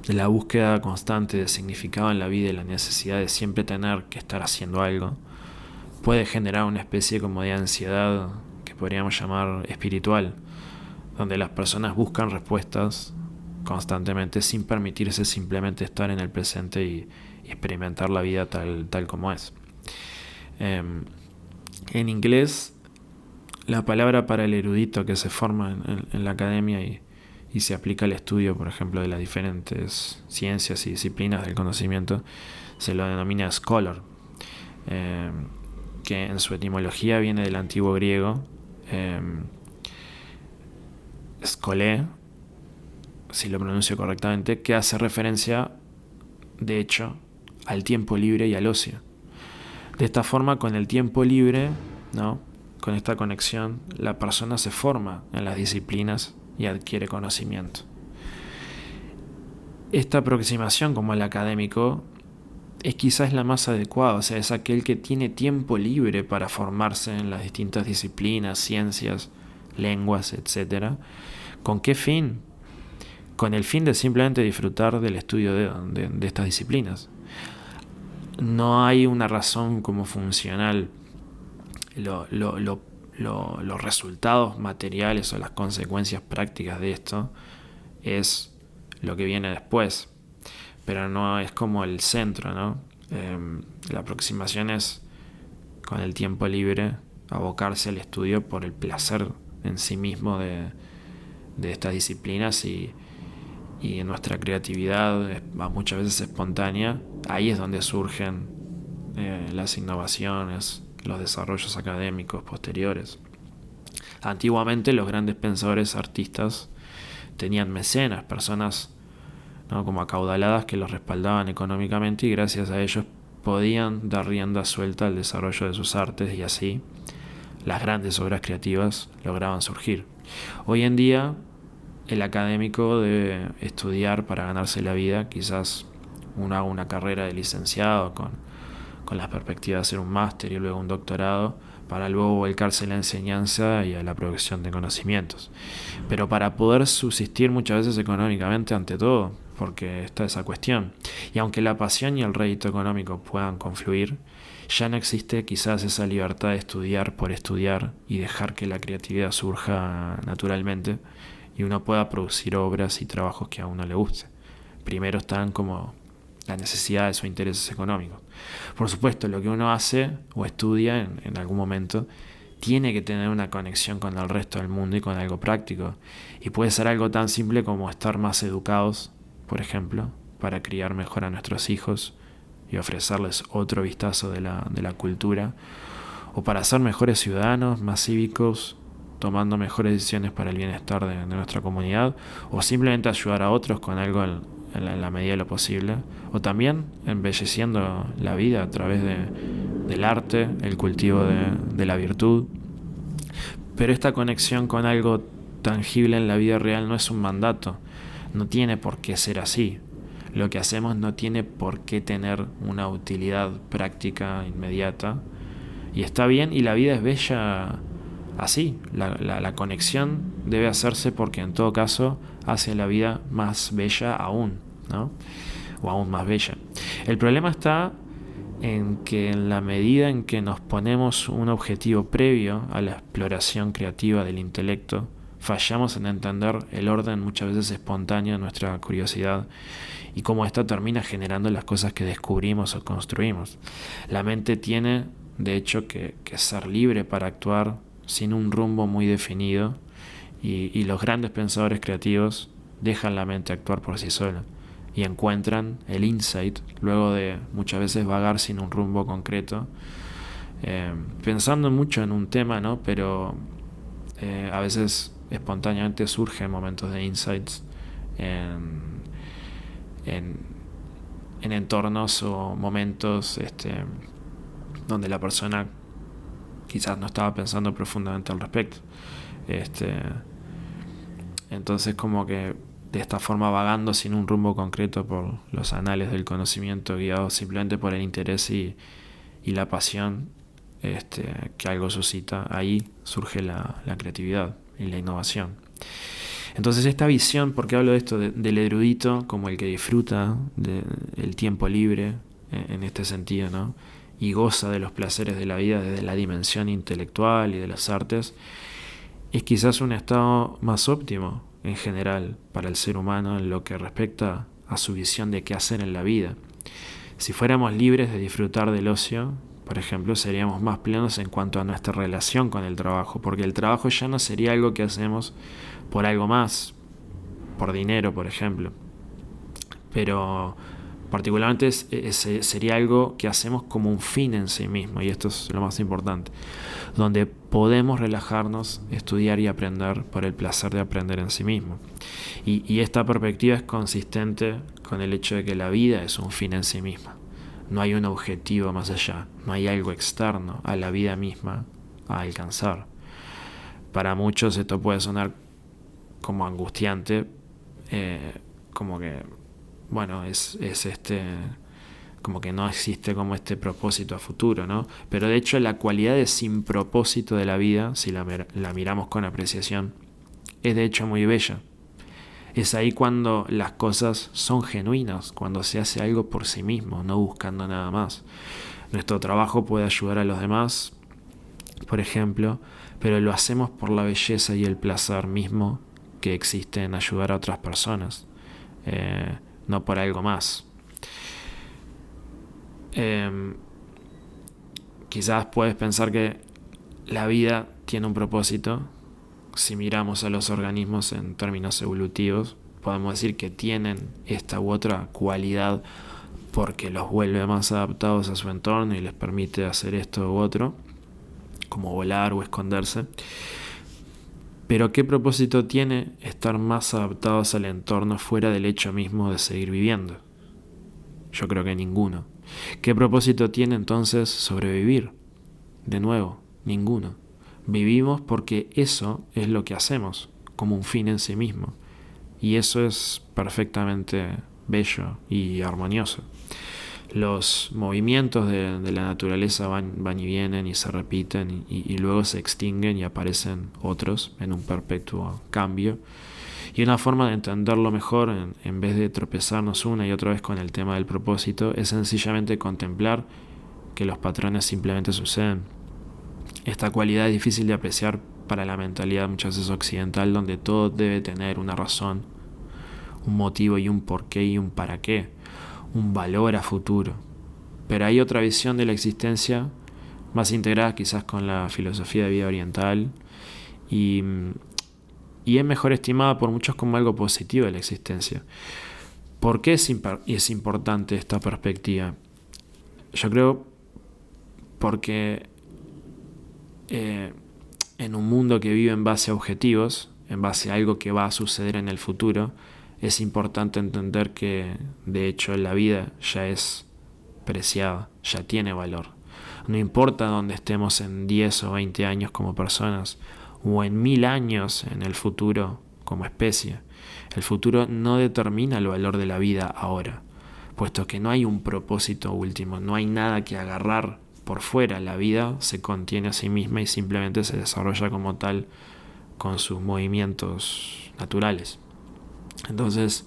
la búsqueda constante de significado en la vida y la necesidad de siempre tener que estar haciendo algo puede generar una especie como de ansiedad que podríamos llamar espiritual, donde las personas buscan respuestas constantemente sin permitirse simplemente estar en el presente y experimentar la vida tal como es. En inglés, la palabra para el erudito que se forma en la academia y se aplica al estudio, por ejemplo, de las diferentes ciencias y disciplinas del conocimiento, se lo denomina scholar, que en su etimología viene del antiguo griego, skolé, si lo pronuncio correctamente, que hace referencia, de hecho, al tiempo libre y al ocio. De esta forma, con el tiempo libre, ¿no?, con esta conexión, la persona se forma en las disciplinas y adquiere conocimiento. Esta aproximación como el académico es quizás la más adecuada, o sea, es aquel que tiene tiempo libre para formarse en las distintas disciplinas, ciencias, lenguas, etc. ¿Con qué fin? Con el fin de simplemente disfrutar del estudio de estas disciplinas. No hay una razón como funcional. Los resultados materiales o las consecuencias prácticas de esto es lo que viene después, pero no es como el centro, ¿no? La aproximación es, con el tiempo libre, abocarse al estudio por el placer en sí mismo de estas disciplinas y en nuestra creatividad, muchas veces espontánea. Ahí es donde surgen las innovaciones, los desarrollos académicos posteriores. Antiguamente los grandes pensadores artistas tenían mecenas, personas, ¿no?, como acaudaladas que los respaldaban económicamente, y gracias a ellos podían dar rienda suelta al desarrollo de sus artes, y así las grandes obras creativas lograban surgir. Hoy en día el académico debe estudiar para ganarse la vida. Quizás uno haga una carrera de licenciado con las perspectivas de hacer un máster y luego un doctorado, para luego volcarse a la enseñanza y a la producción de conocimientos. Pero para poder subsistir muchas veces económicamente, ante todo, porque está esa cuestión, y aunque la pasión y el rédito económico puedan confluir, ya no existe quizás esa libertad de estudiar por estudiar y dejar que la creatividad surja naturalmente y uno pueda producir obras y trabajos que a uno le guste. Primero están como las necesidades o intereses económicos. Por supuesto, lo que uno hace o estudia en algún momento tiene que tener una conexión con el resto del mundo y con algo práctico. Y puede ser algo tan simple como estar más educados, por ejemplo, para criar mejor a nuestros hijos y ofrecerles otro vistazo de la cultura, o para ser mejores ciudadanos, más cívicos, tomando mejores decisiones para el bienestar de nuestra comunidad, o simplemente ayudar a otros con algo en la medida de lo posible, o también embelleciendo la vida a través del arte, el cultivo de la virtud. Pero esta conexión con algo tangible en la vida real no es un mandato, no tiene por qué ser así. Lo que hacemos no tiene por qué tener una utilidad práctica inmediata, y está bien, y la vida es bella así. La conexión debe hacerse porque en todo caso hace la vida más bella aún, ¿no? o aún más bella. El problema está en que en la medida en que nos ponemos un objetivo previo a la exploración creativa del intelecto, fallamos en entender el orden muchas veces espontáneo de nuestra curiosidad y cómo ésta termina generando las cosas que descubrimos o construimos. La mente tiene, de hecho, que ser libre para actuar sin un rumbo muy definido, y los grandes pensadores creativos dejan la mente actuar por sí sola y encuentran el insight luego de muchas veces vagar sin un rumbo concreto, pensando mucho en un tema, ¿no? Pero a veces espontáneamente surgen momentos de insights en, en entornos o momentos donde la persona quizás no estaba pensando profundamente al respecto. Entonces, como que de esta forma, vagando sin un rumbo concreto por los anales del conocimiento, guiados simplemente por el interés y la pasión que algo suscita, ahí surge la creatividad y la innovación. Entonces, esta visión, ¿por qué hablo de esto? Del erudito como el que disfruta del tiempo libre, en este sentido, ¿no? Y goza de los placeres de la vida desde la dimensión intelectual y de las artes, es quizás un estado más óptimo en general para el ser humano en lo que respecta a su visión de qué hacer en la vida. Si fuéramos libres de disfrutar del ocio, por ejemplo, seríamos más plenos en cuanto a nuestra relación con el trabajo, porque el trabajo ya no sería algo que hacemos por algo más, por dinero, por ejemplo, pero particularmente sería algo que hacemos como un fin en sí mismo, y esto es lo más importante, donde podemos relajarnos, estudiar y aprender por el placer de aprender en sí mismo. Y esta perspectiva es consistente con el hecho de que la vida es un fin en sí misma. No hay un objetivo más allá, no hay algo externo a la vida misma a alcanzar. Para muchos esto puede sonar como angustiante, como que, bueno, es como que no existe como este propósito a futuro, ¿no? Pero de hecho la cualidad de sin propósito de la vida, si la miramos con apreciación, es de hecho muy bella. Es ahí cuando las cosas son genuinas, cuando se hace algo por sí mismo, no buscando nada más. Nuestro trabajo puede ayudar a los demás, por ejemplo, pero lo hacemos por la belleza y el placer mismo que existe en ayudar a otras personas, no por algo más. Quizás puedes pensar que la vida tiene un propósito. Si miramos a los organismos en términos evolutivos, podemos decir que tienen esta u otra cualidad porque los vuelve más adaptados a su entorno y les permite hacer esto u otro, como volar o esconderse. Pero ¿qué propósito tiene estar más adaptados al entorno fuera del hecho mismo de seguir viviendo? Yo creo que ninguno. ¿Qué propósito tiene entonces sobrevivir? De nuevo, ninguno. Vivimos porque eso es lo que hacemos, como un fin en sí mismo. Y eso es perfectamente bello y armonioso. Los movimientos de la naturaleza van y vienen y se repiten y luego se extinguen y aparecen otros en un perpetuo cambio. Y una forma de entenderlo mejor, en vez de tropezarnos una y otra vez con el tema del propósito, es sencillamente contemplar que los patrones simplemente suceden. Esta cualidad es difícil de apreciar para la mentalidad muchas veces occidental, donde todo debe tener una razón, un motivo y un porqué y un para qué, un valor a futuro. Pero hay otra visión de la existencia, más integrada quizás con la filosofía de vida oriental, y es mejor estimada por muchos como algo positivo de la existencia. ¿Por qué es importante esta perspectiva? Yo creo porque en un mundo que vive en base a objetivos, en base a algo que va a suceder en el futuro, es importante entender que de hecho la vida ya es preciada, ya tiene valor. No importa dónde estemos en 10 o 20 años como personas, o en 1000 años en el futuro como especie. El futuro no determina el valor de la vida ahora, puesto que no hay un propósito último, no hay nada que agarrar por fuera. La vida se contiene a sí misma y simplemente se desarrolla como tal con sus movimientos naturales. Entonces,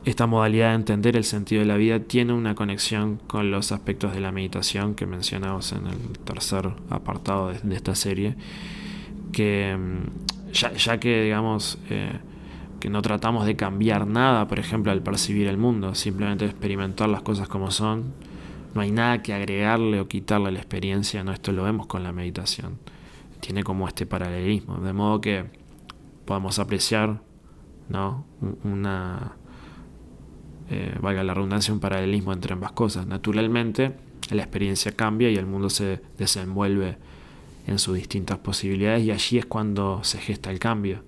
Esta modalidad de entender el sentido de la vida tiene una conexión con los aspectos de la meditación que mencionamos en el tercer apartado de esta serie, que ya que digamos que no tratamos de cambiar nada, por ejemplo, al percibir el mundo, simplemente experimentar las cosas como son, no hay nada que agregarle o quitarle a la experiencia, no, esto lo vemos con la meditación, tiene como este paralelismo, de modo que podemos apreciar, ¿no? Valga la redundancia, un paralelismo entre ambas cosas. Naturalmente, la experiencia cambia y el mundo se desenvuelve en sus distintas posibilidades, y allí es cuando se gesta el cambio,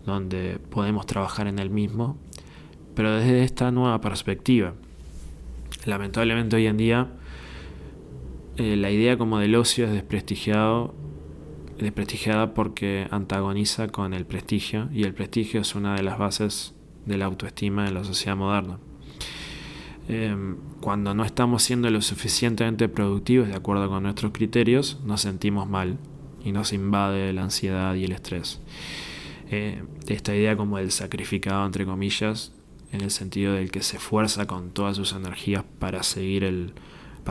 donde podemos trabajar en el mismo, pero desde esta nueva perspectiva. Lamentablemente hoy en día la idea como del ocio es desprestigiada porque antagoniza con el prestigio, y el prestigio es una de las bases de la autoestima en la sociedad moderna. Cuando no estamos siendo lo suficientemente productivos de acuerdo con nuestros criterios, nos sentimos mal y nos invade la ansiedad y el estrés. Esta idea como del sacrificado, entre comillas, en el sentido del que se esfuerza con todas sus energías para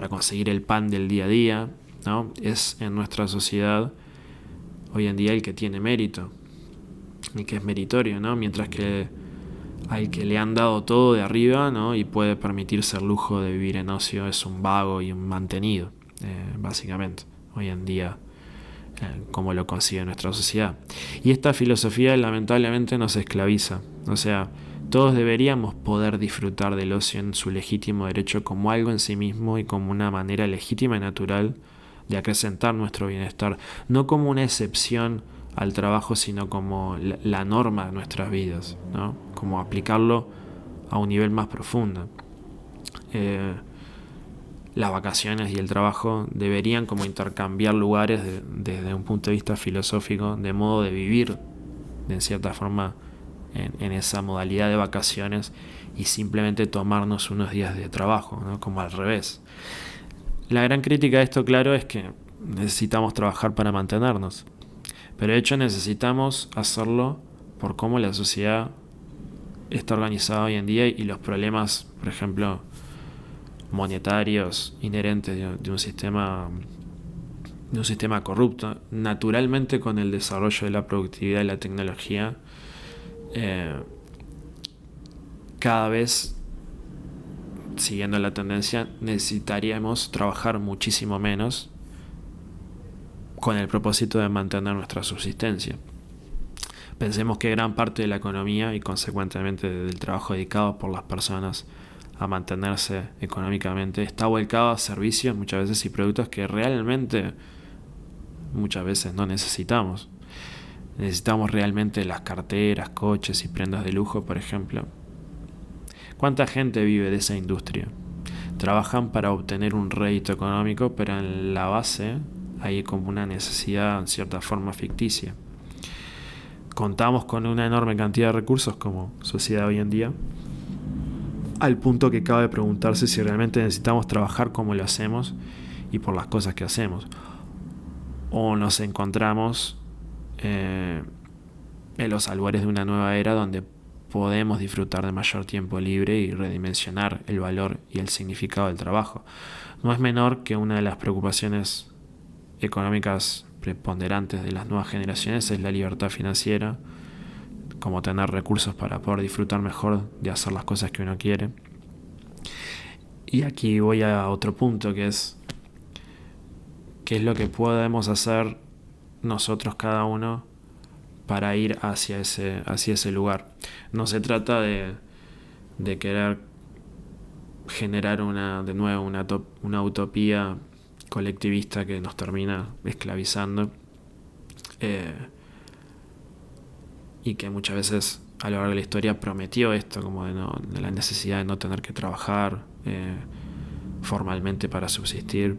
conseguir el pan del día a día, ¿no? Es en nuestra sociedad hoy en día el que tiene mérito y que es meritorio, ¿no? Mientras que al que le han dado todo de arriba, ¿no? Y puede permitirse el lujo de vivir en ocio es un vago y un mantenido, básicamente, hoy en día, como lo concibe nuestra sociedad. Y esta filosofía lamentablemente nos esclaviza. O sea, todos deberíamos poder disfrutar del ocio en su legítimo derecho como algo en sí mismo y como una manera legítima y natural de acrecentar nuestro bienestar, no como una excepción al trabajo, sino como la norma de nuestras vidas, ¿no? Como aplicarlo a un nivel más profundo. Las vacaciones y el trabajo deberían como intercambiar lugares desde un punto de vista filosófico, de modo de vivir de cierta forma en esa modalidad de vacaciones y simplemente tomarnos unos días de trabajo, ¿no? Como al revés. La gran crítica de esto, claro, es que necesitamos trabajar para mantenernos, pero de hecho necesitamos hacerlo por cómo la sociedad está organizada hoy en día y los problemas, por ejemplo, monetarios inherentes de un sistema corrupto. Naturalmente, con el desarrollo de la productividad y la tecnología, cada vez, siguiendo la tendencia, necesitaríamos trabajar muchísimo menos con el propósito de mantener nuestra subsistencia. Pensemos que gran parte de la economía y consecuentemente del trabajo dedicado por las personas a mantenerse económicamente está volcado a servicios muchas veces y productos que realmente muchas veces no necesitamos. Necesitamos realmente las carteras, coches y prendas de lujo, por ejemplo. ¿Cuánta gente vive de esa industria? Trabajan para obtener un rédito económico, pero en la base hay como una necesidad en cierta forma ficticia. Contamos con una enorme cantidad de recursos como sociedad hoy en día, al punto que cabe preguntarse si realmente necesitamos trabajar como lo hacemos y por las cosas que hacemos, o nos encontramos en los albores de una nueva era donde podemos disfrutar de mayor tiempo libre y redimensionar el valor y el significado del trabajo. No es menor que una de las preocupaciones económicas preponderantes de las nuevas generaciones es la libertad financiera, como tener recursos para poder disfrutar mejor de hacer las cosas que uno quiere. Y aquí voy a otro punto, que es qué es lo que podemos hacer nosotros cada uno para ir hacia ese lugar. No se trata de querer generar de nuevo una utopía colectivista que nos termina esclavizando, y que muchas veces a lo largo de la historia prometió esto, como de la necesidad de no tener que trabajar formalmente para subsistir.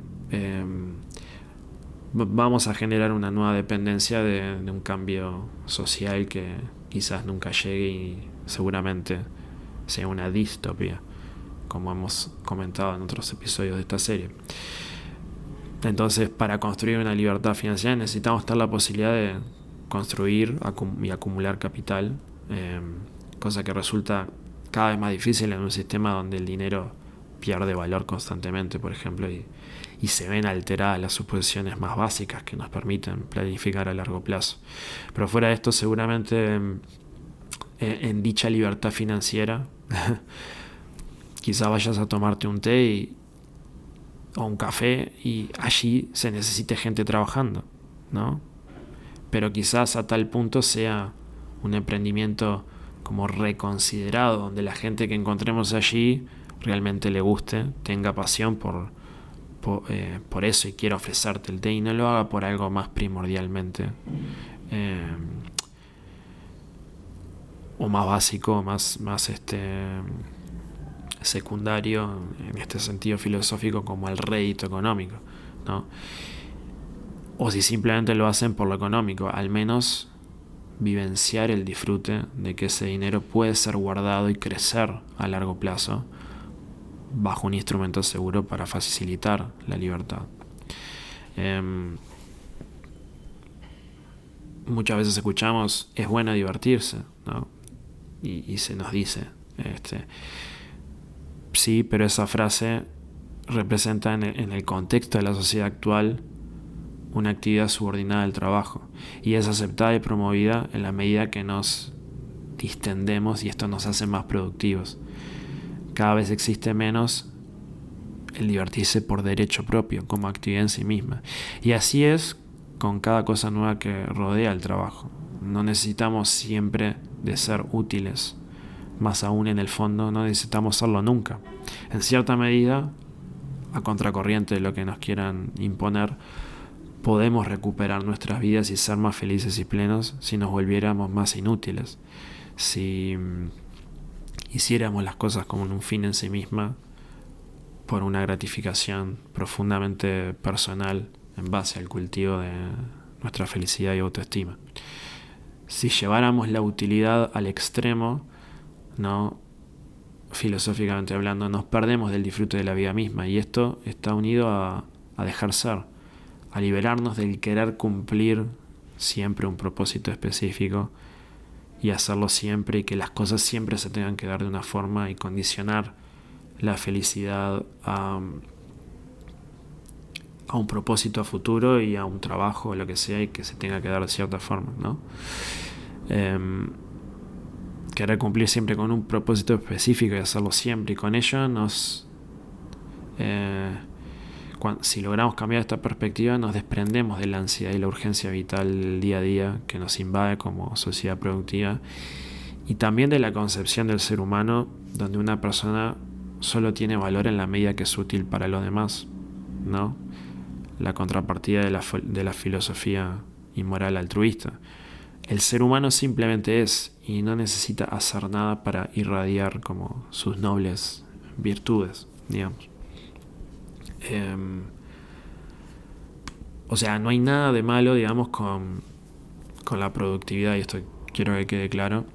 Vamos a generar una nueva dependencia de un cambio social que quizás nunca llegue y seguramente sea una distopía, como hemos comentado en otros episodios de esta serie. Entonces, para construir una libertad financiera necesitamos tener la posibilidad de construir y acumular capital, cosa que resulta cada vez más difícil en un sistema donde el dinero pierde valor constantemente, por ejemplo, y se ven alteradas las suposiciones más básicas que nos permiten planificar a largo plazo. Pero fuera de esto, seguramente en dicha libertad financiera, quizá vayas a tomarte un té o un café y allí se necesite gente trabajando, ¿no? Pero quizás a tal punto sea un emprendimiento como reconsiderado, donde la gente que encontremos allí realmente le guste, tenga pasión por eso y quiera ofrecerte el té y no lo haga por algo más primordialmente o más básico, más secundario en este sentido filosófico, como el rédito económico, ¿no? O si simplemente lo hacen por lo económico, al menos vivenciar el disfrute de que ese dinero puede ser guardado y crecer a largo plazo bajo un instrumento seguro para facilitar la libertad. Muchas veces escuchamos, es bueno divertirse, ¿no? Y se nos dice, sí, pero esa frase representa en el contexto de la sociedad actual una actividad subordinada al trabajo, y es aceptada y promovida en la medida que nos distendemos y esto nos hace más productivos. Cada vez existe menos el divertirse por derecho propio, como actividad en sí misma. Y así es con cada cosa nueva que rodea el trabajo. No necesitamos siempre de ser útiles, más aún en el fondo no necesitamos serlo nunca. En cierta medida, a contracorriente de lo que nos quieran imponer, podemos recuperar nuestras vidas y ser más felices y plenos si nos volviéramos más inútiles. Si hiciéramos las cosas como un fin en sí misma, por una gratificación profundamente personal en base al cultivo de nuestra felicidad y autoestima. Si lleváramos la utilidad al extremo, no, filosóficamente hablando, nos perdemos del disfrute de la vida misma, y esto está unido a dejar ser, a liberarnos del querer cumplir siempre un propósito específico y hacerlo siempre, y que las cosas siempre se tengan que dar de una forma, y condicionar la felicidad a un propósito a futuro y a un trabajo o lo que sea, y que se tenga que dar de cierta forma, ¿no? Querer cumplir siempre con un propósito específico y hacerlo siempre, y con ello si logramos cambiar esta perspectiva, nos desprendemos de la ansiedad y la urgencia vital del día a día que nos invade como sociedad productiva, y también de la concepción del ser humano donde una persona solo tiene valor en la medida que es útil para los demás, ¿no? La contrapartida de la filosofía inmoral altruista. El ser humano simplemente es, y no necesita hacer nada para irradiar como sus nobles virtudes, digamos. O sea, no hay nada de malo, digamos, con la productividad, y esto quiero que quede claro.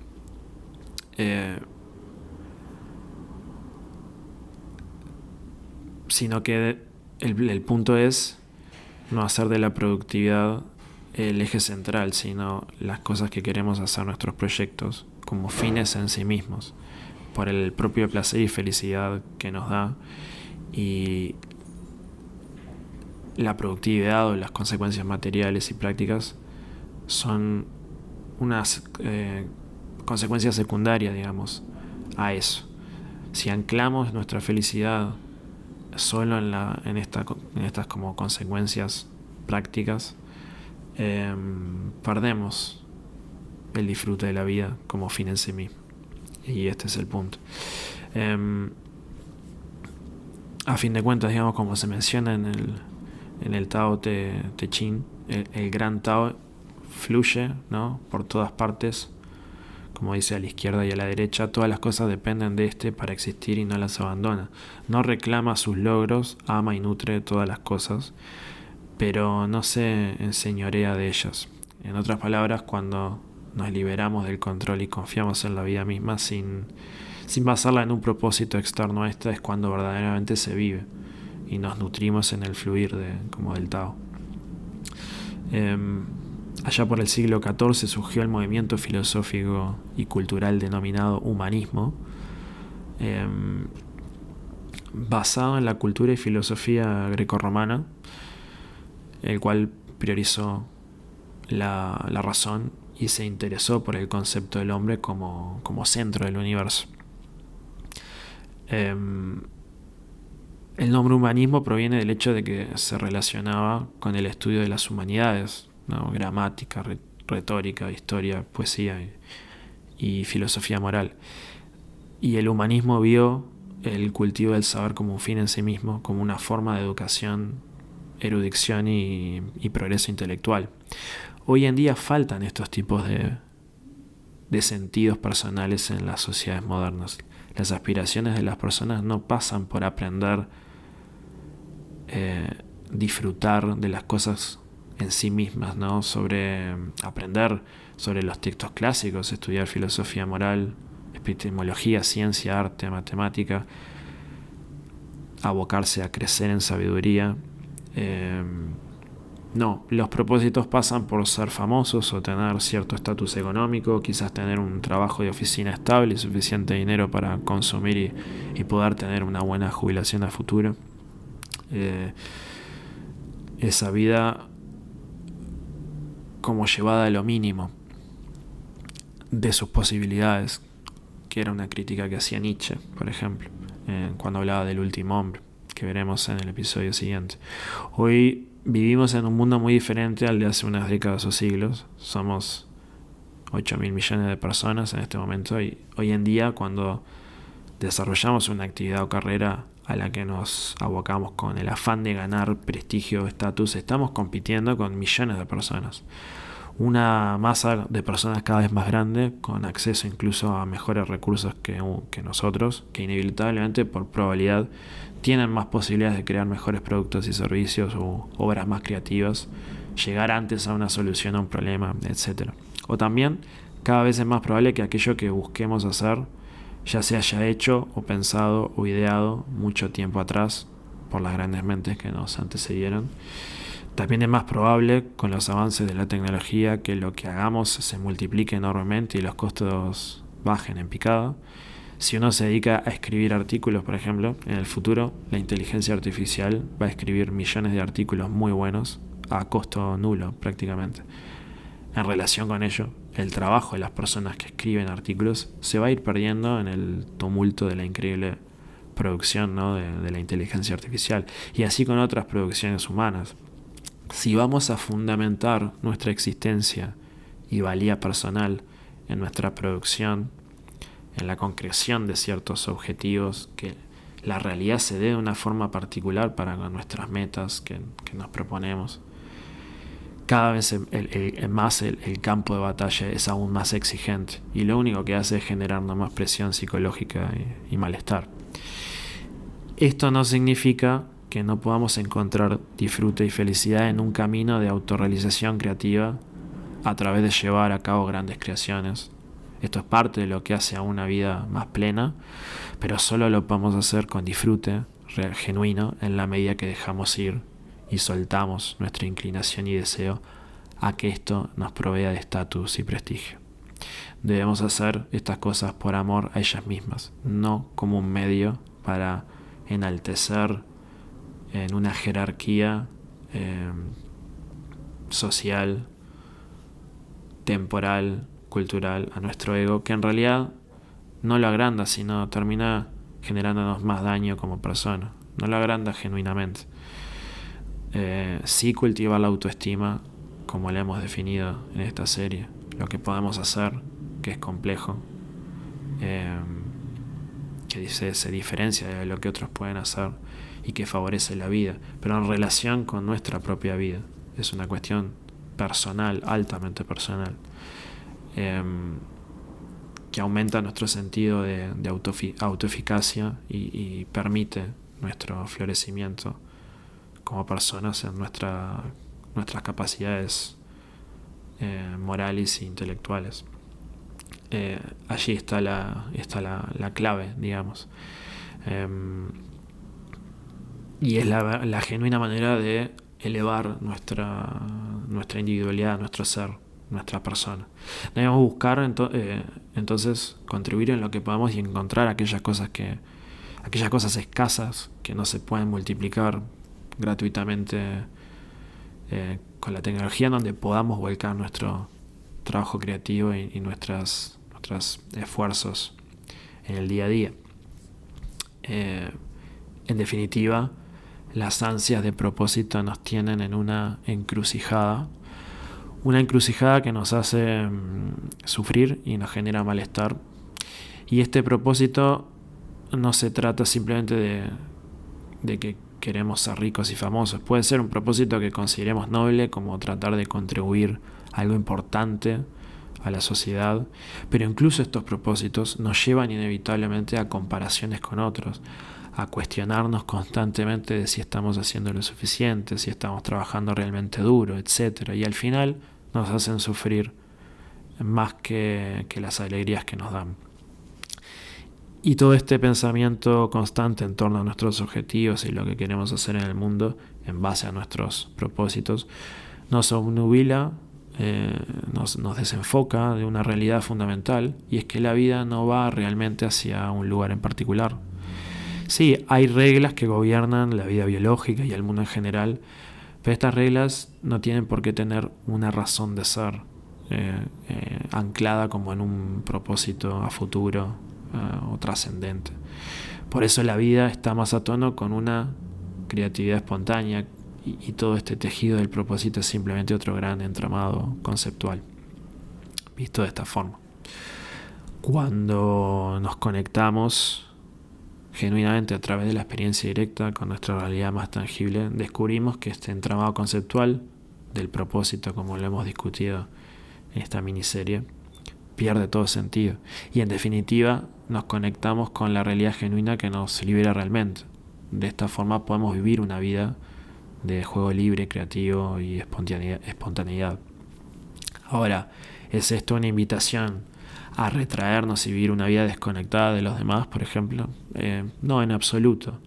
Sino que el punto es no hacer de la productividad el eje central, sino las cosas que queremos hacer, nuestros proyectos, como fines en sí mismos, por el propio placer y felicidad que nos da. Y la productividad o las consecuencias materiales y prácticas son unas consecuencias secundarias, digamos, a eso. Si anclamos nuestra felicidad solo en estas como consecuencias prácticas, perdemos el disfrute de la vida como fin en sí mismo. Y este es el punto. A fin de cuentas, digamos, como se menciona en el Tao Te Ching, el gran Tao fluye, ¿no?, por todas partes, como dice, a la izquierda y a la derecha. Todas las cosas dependen de este para existir y no las abandona. No reclama sus logros, ama y nutre todas las cosas, pero no se enseñorea de ellas. En otras palabras, cuando nos liberamos del control y confiamos en la vida misma sin basarla en un propósito externo a esta, es cuando verdaderamente se vive y nos nutrimos en el fluir como del Tao. Allá por el siglo XIV surgió el movimiento filosófico y cultural denominado humanismo, basado en la cultura y filosofía grecorromana, el cual priorizó la razón y se interesó por el concepto del hombre como centro del universo. El nombre humanismo proviene del hecho de que se relacionaba con el estudio de las humanidades, ¿no? Gramática, retórica, historia, poesía y filosofía moral. Y el humanismo vio el cultivo del saber como un fin en sí mismo, como una forma de educación, erudición y progreso intelectual. Hoy en día faltan estos tipos de sentidos personales en las sociedades modernas. Las aspiraciones de las personas no pasan por aprender, disfrutar de las cosas en sí mismas, ¿no? Sobre aprender sobre los textos clásicos, estudiar filosofía moral, epistemología, ciencia, arte, matemática, abocarse a crecer en sabiduría. No, los propósitos pasan por ser famosos o tener cierto estatus económico, quizás tener un trabajo de oficina estable y suficiente dinero para consumir y poder tener una buena jubilación a futuro. Esa vida como llevada a lo mínimo de sus posibilidades, que era una crítica que hacía Nietzsche, por ejemplo, cuando hablaba del último hombre, que veremos en el episodio siguiente. Hoy vivimos en un mundo muy diferente al de hace unas décadas o siglos. Somos 8.000 millones de personas en este momento, y hoy en día, cuando desarrollamos una actividad o carrera a la que nos abocamos con el afán de ganar prestigio o estatus, estamos compitiendo con millones de personas. Una masa de personas cada vez más grande, con acceso incluso a mejores recursos que nosotros, que inevitablemente por probabilidad tienen más posibilidades de crear mejores productos y servicios o obras más creativas, llegar antes a una solución a un problema, etc. O también cada vez es más probable que aquello que busquemos hacer ya se haya hecho o pensado o ideado mucho tiempo atrás por las grandes mentes que nos antecedieron. También es más probable, con los avances de la tecnología, que lo que hagamos se multiplique enormemente y los costos bajen en picada. Si uno se dedica a escribir artículos, por ejemplo, en el futuro la inteligencia artificial va a escribir millones de artículos muy buenos a costo nulo prácticamente. En relación con ello, el trabajo de las personas que escriben artículos se va a ir perdiendo en el tumulto de la increíble producción, ¿no? de la inteligencia artificial, y así con otras producciones humanas. Si vamos a fundamentar nuestra existencia y valía personal en nuestra producción, en la concreción de ciertos objetivos, que la realidad se dé de una forma particular para nuestras metas que nos proponemos, cada vez más el campo de batalla es aún más exigente, y lo único que hace es generarnos más presión psicológica y malestar. Esto no significa que no podamos encontrar disfrute y felicidad en un camino de autorrealización creativa a través de llevar a cabo grandes creaciones. Esto es parte de lo que hace a una vida más plena, pero solo lo podemos hacer con disfrute genuino en la medida que dejamos ir y soltamos nuestra inclinación y deseo a que esto nos provea de estatus y prestigio. Debemos hacer estas cosas por amor a ellas mismas, no como un medio para enaltecer en una jerarquía social, temporal, cultural a nuestro ego, que en realidad no lo agranda, sino termina generándonos más daño como persona. No lo agranda genuinamente. Sí cultivar la autoestima, como la hemos definido en esta serie, lo que podemos hacer, que es complejo, que se diferencia de lo que otros pueden hacer y que favorece la vida, pero en relación con nuestra propia vida. Es una cuestión personal, altamente personal, que aumenta nuestro sentido de autoeficacia y permite nuestro florecimiento como personas en nuestras capacidades morales e intelectuales. Allí está la clave, digamos. Y es la genuina manera de elevar nuestra individualidad, nuestro ser, nuestra persona. Debemos buscar entonces contribuir en lo que podamos y encontrar aquellas cosas escasas que no se pueden multiplicar gratuitamente con la tecnología, en donde podamos volcar nuestro trabajo creativo y nuestros esfuerzos en el día a día. En definitiva, las ansias de propósito nos tienen en una encrucijada que nos hace sufrir y nos genera malestar. Y este propósito no se trata simplemente de que queremos ser ricos y famosos. Puede ser un propósito que consideremos noble, como tratar de contribuir algo importante a la sociedad, pero incluso estos propósitos nos llevan inevitablemente a comparaciones con otros, a cuestionarnos constantemente de si estamos haciendo lo suficiente, si estamos trabajando realmente duro, etc. Y al final nos hacen sufrir más que las alegrías que nos dan. Y todo este pensamiento constante en torno a nuestros objetivos y lo que queremos hacer en el mundo, en base a nuestros propósitos, nos obnubila, nos desenfoca de una realidad fundamental, y es que la vida no va realmente hacia un lugar en particular. Sí, hay reglas que gobiernan la vida biológica y el mundo en general, pero estas reglas no tienen por qué tener una razón de ser anclada como en un propósito a futuro o trascendente. Por eso la vida está más a tono con una creatividad espontánea, y todo este tejido del propósito es simplemente otro gran entramado conceptual, visto de esta forma. Cuando nos conectamos genuinamente a través de la experiencia directa con nuestra realidad más tangible, descubrimos que este entramado conceptual del propósito, como lo hemos discutido en esta miniserie, pierde todo sentido, y en definitiva nos conectamos con la realidad genuina que nos libera realmente. De esta forma podemos vivir una vida de juego libre, creativo y espontaneidad. Ahora, ¿es esto una invitación a retraernos y vivir una vida desconectada de los demás, por ejemplo? No, en absoluto.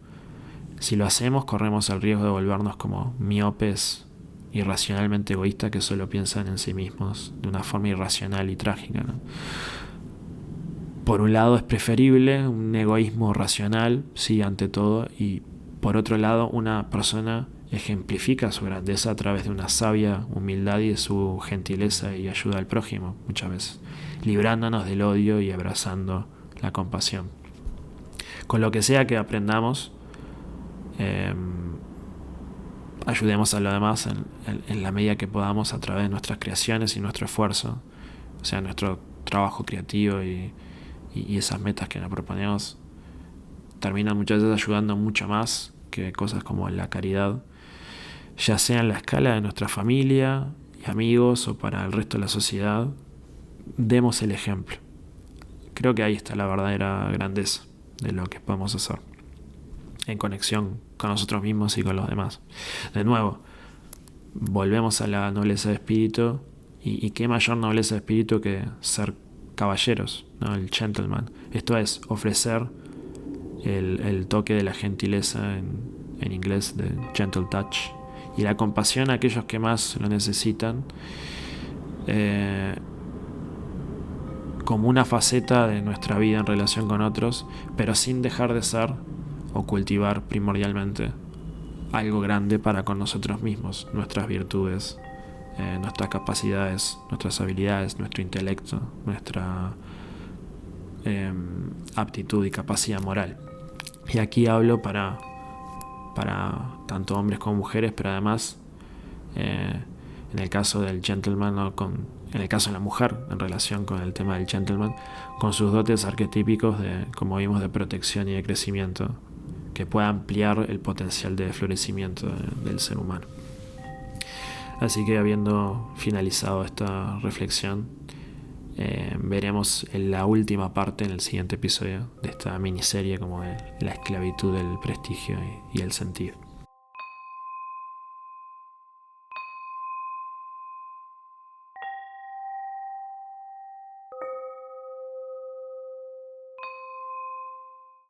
Si lo hacemos, corremos el riesgo de volvernos como miopes irracionalmente egoístas que solo piensan en sí mismos de una forma irracional y trágica, ¿no? Por un lado, es preferible un egoísmo racional, sí, ante todo, y por otro lado, una persona ejemplifica su grandeza a través de una sabia humildad y de su gentileza y ayuda al prójimo, muchas veces, librándonos del odio y abrazando la compasión. Con lo que sea que aprendamos, ayudemos a los demás en la medida que podamos a través de nuestras creaciones y nuestro esfuerzo, o sea, nuestro trabajo creativo y esas metas que nos proponemos terminan muchas veces ayudando mucho más que cosas como la caridad, ya sea en la escala de nuestra familia y amigos o para el resto de la sociedad. Demos el ejemplo. Creo que ahí está la verdadera grandeza de lo que podemos hacer en conexión con nosotros mismos y con los demás. De nuevo, volvemos a la nobleza de espíritu, y qué mayor nobleza de espíritu que ser caballeros, ¿no? El gentleman. Esto es ofrecer el toque de la gentileza, en inglés de gentle touch, y la compasión a aquellos que más lo necesitan, como una faceta de nuestra vida en relación con otros, pero sin dejar de ser o cultivar primordialmente algo grande para con nosotros mismos, nuestras virtudes, nuestras capacidades, nuestras habilidades, nuestro intelecto, nuestra aptitud y capacidad moral. Y aquí hablo para tanto hombres como mujeres, pero además en el caso del gentleman, en el caso de la mujer, en relación con el tema del gentleman, con sus dotes arquetípicos de, como vimos, de protección y de crecimiento, que pueda ampliar el potencial de florecimiento del ser humano. Así que, habiendo finalizado esta reflexión, veremos en la última parte, en el siguiente episodio de esta miniserie, como de la esclavitud del prestigio y el sentido.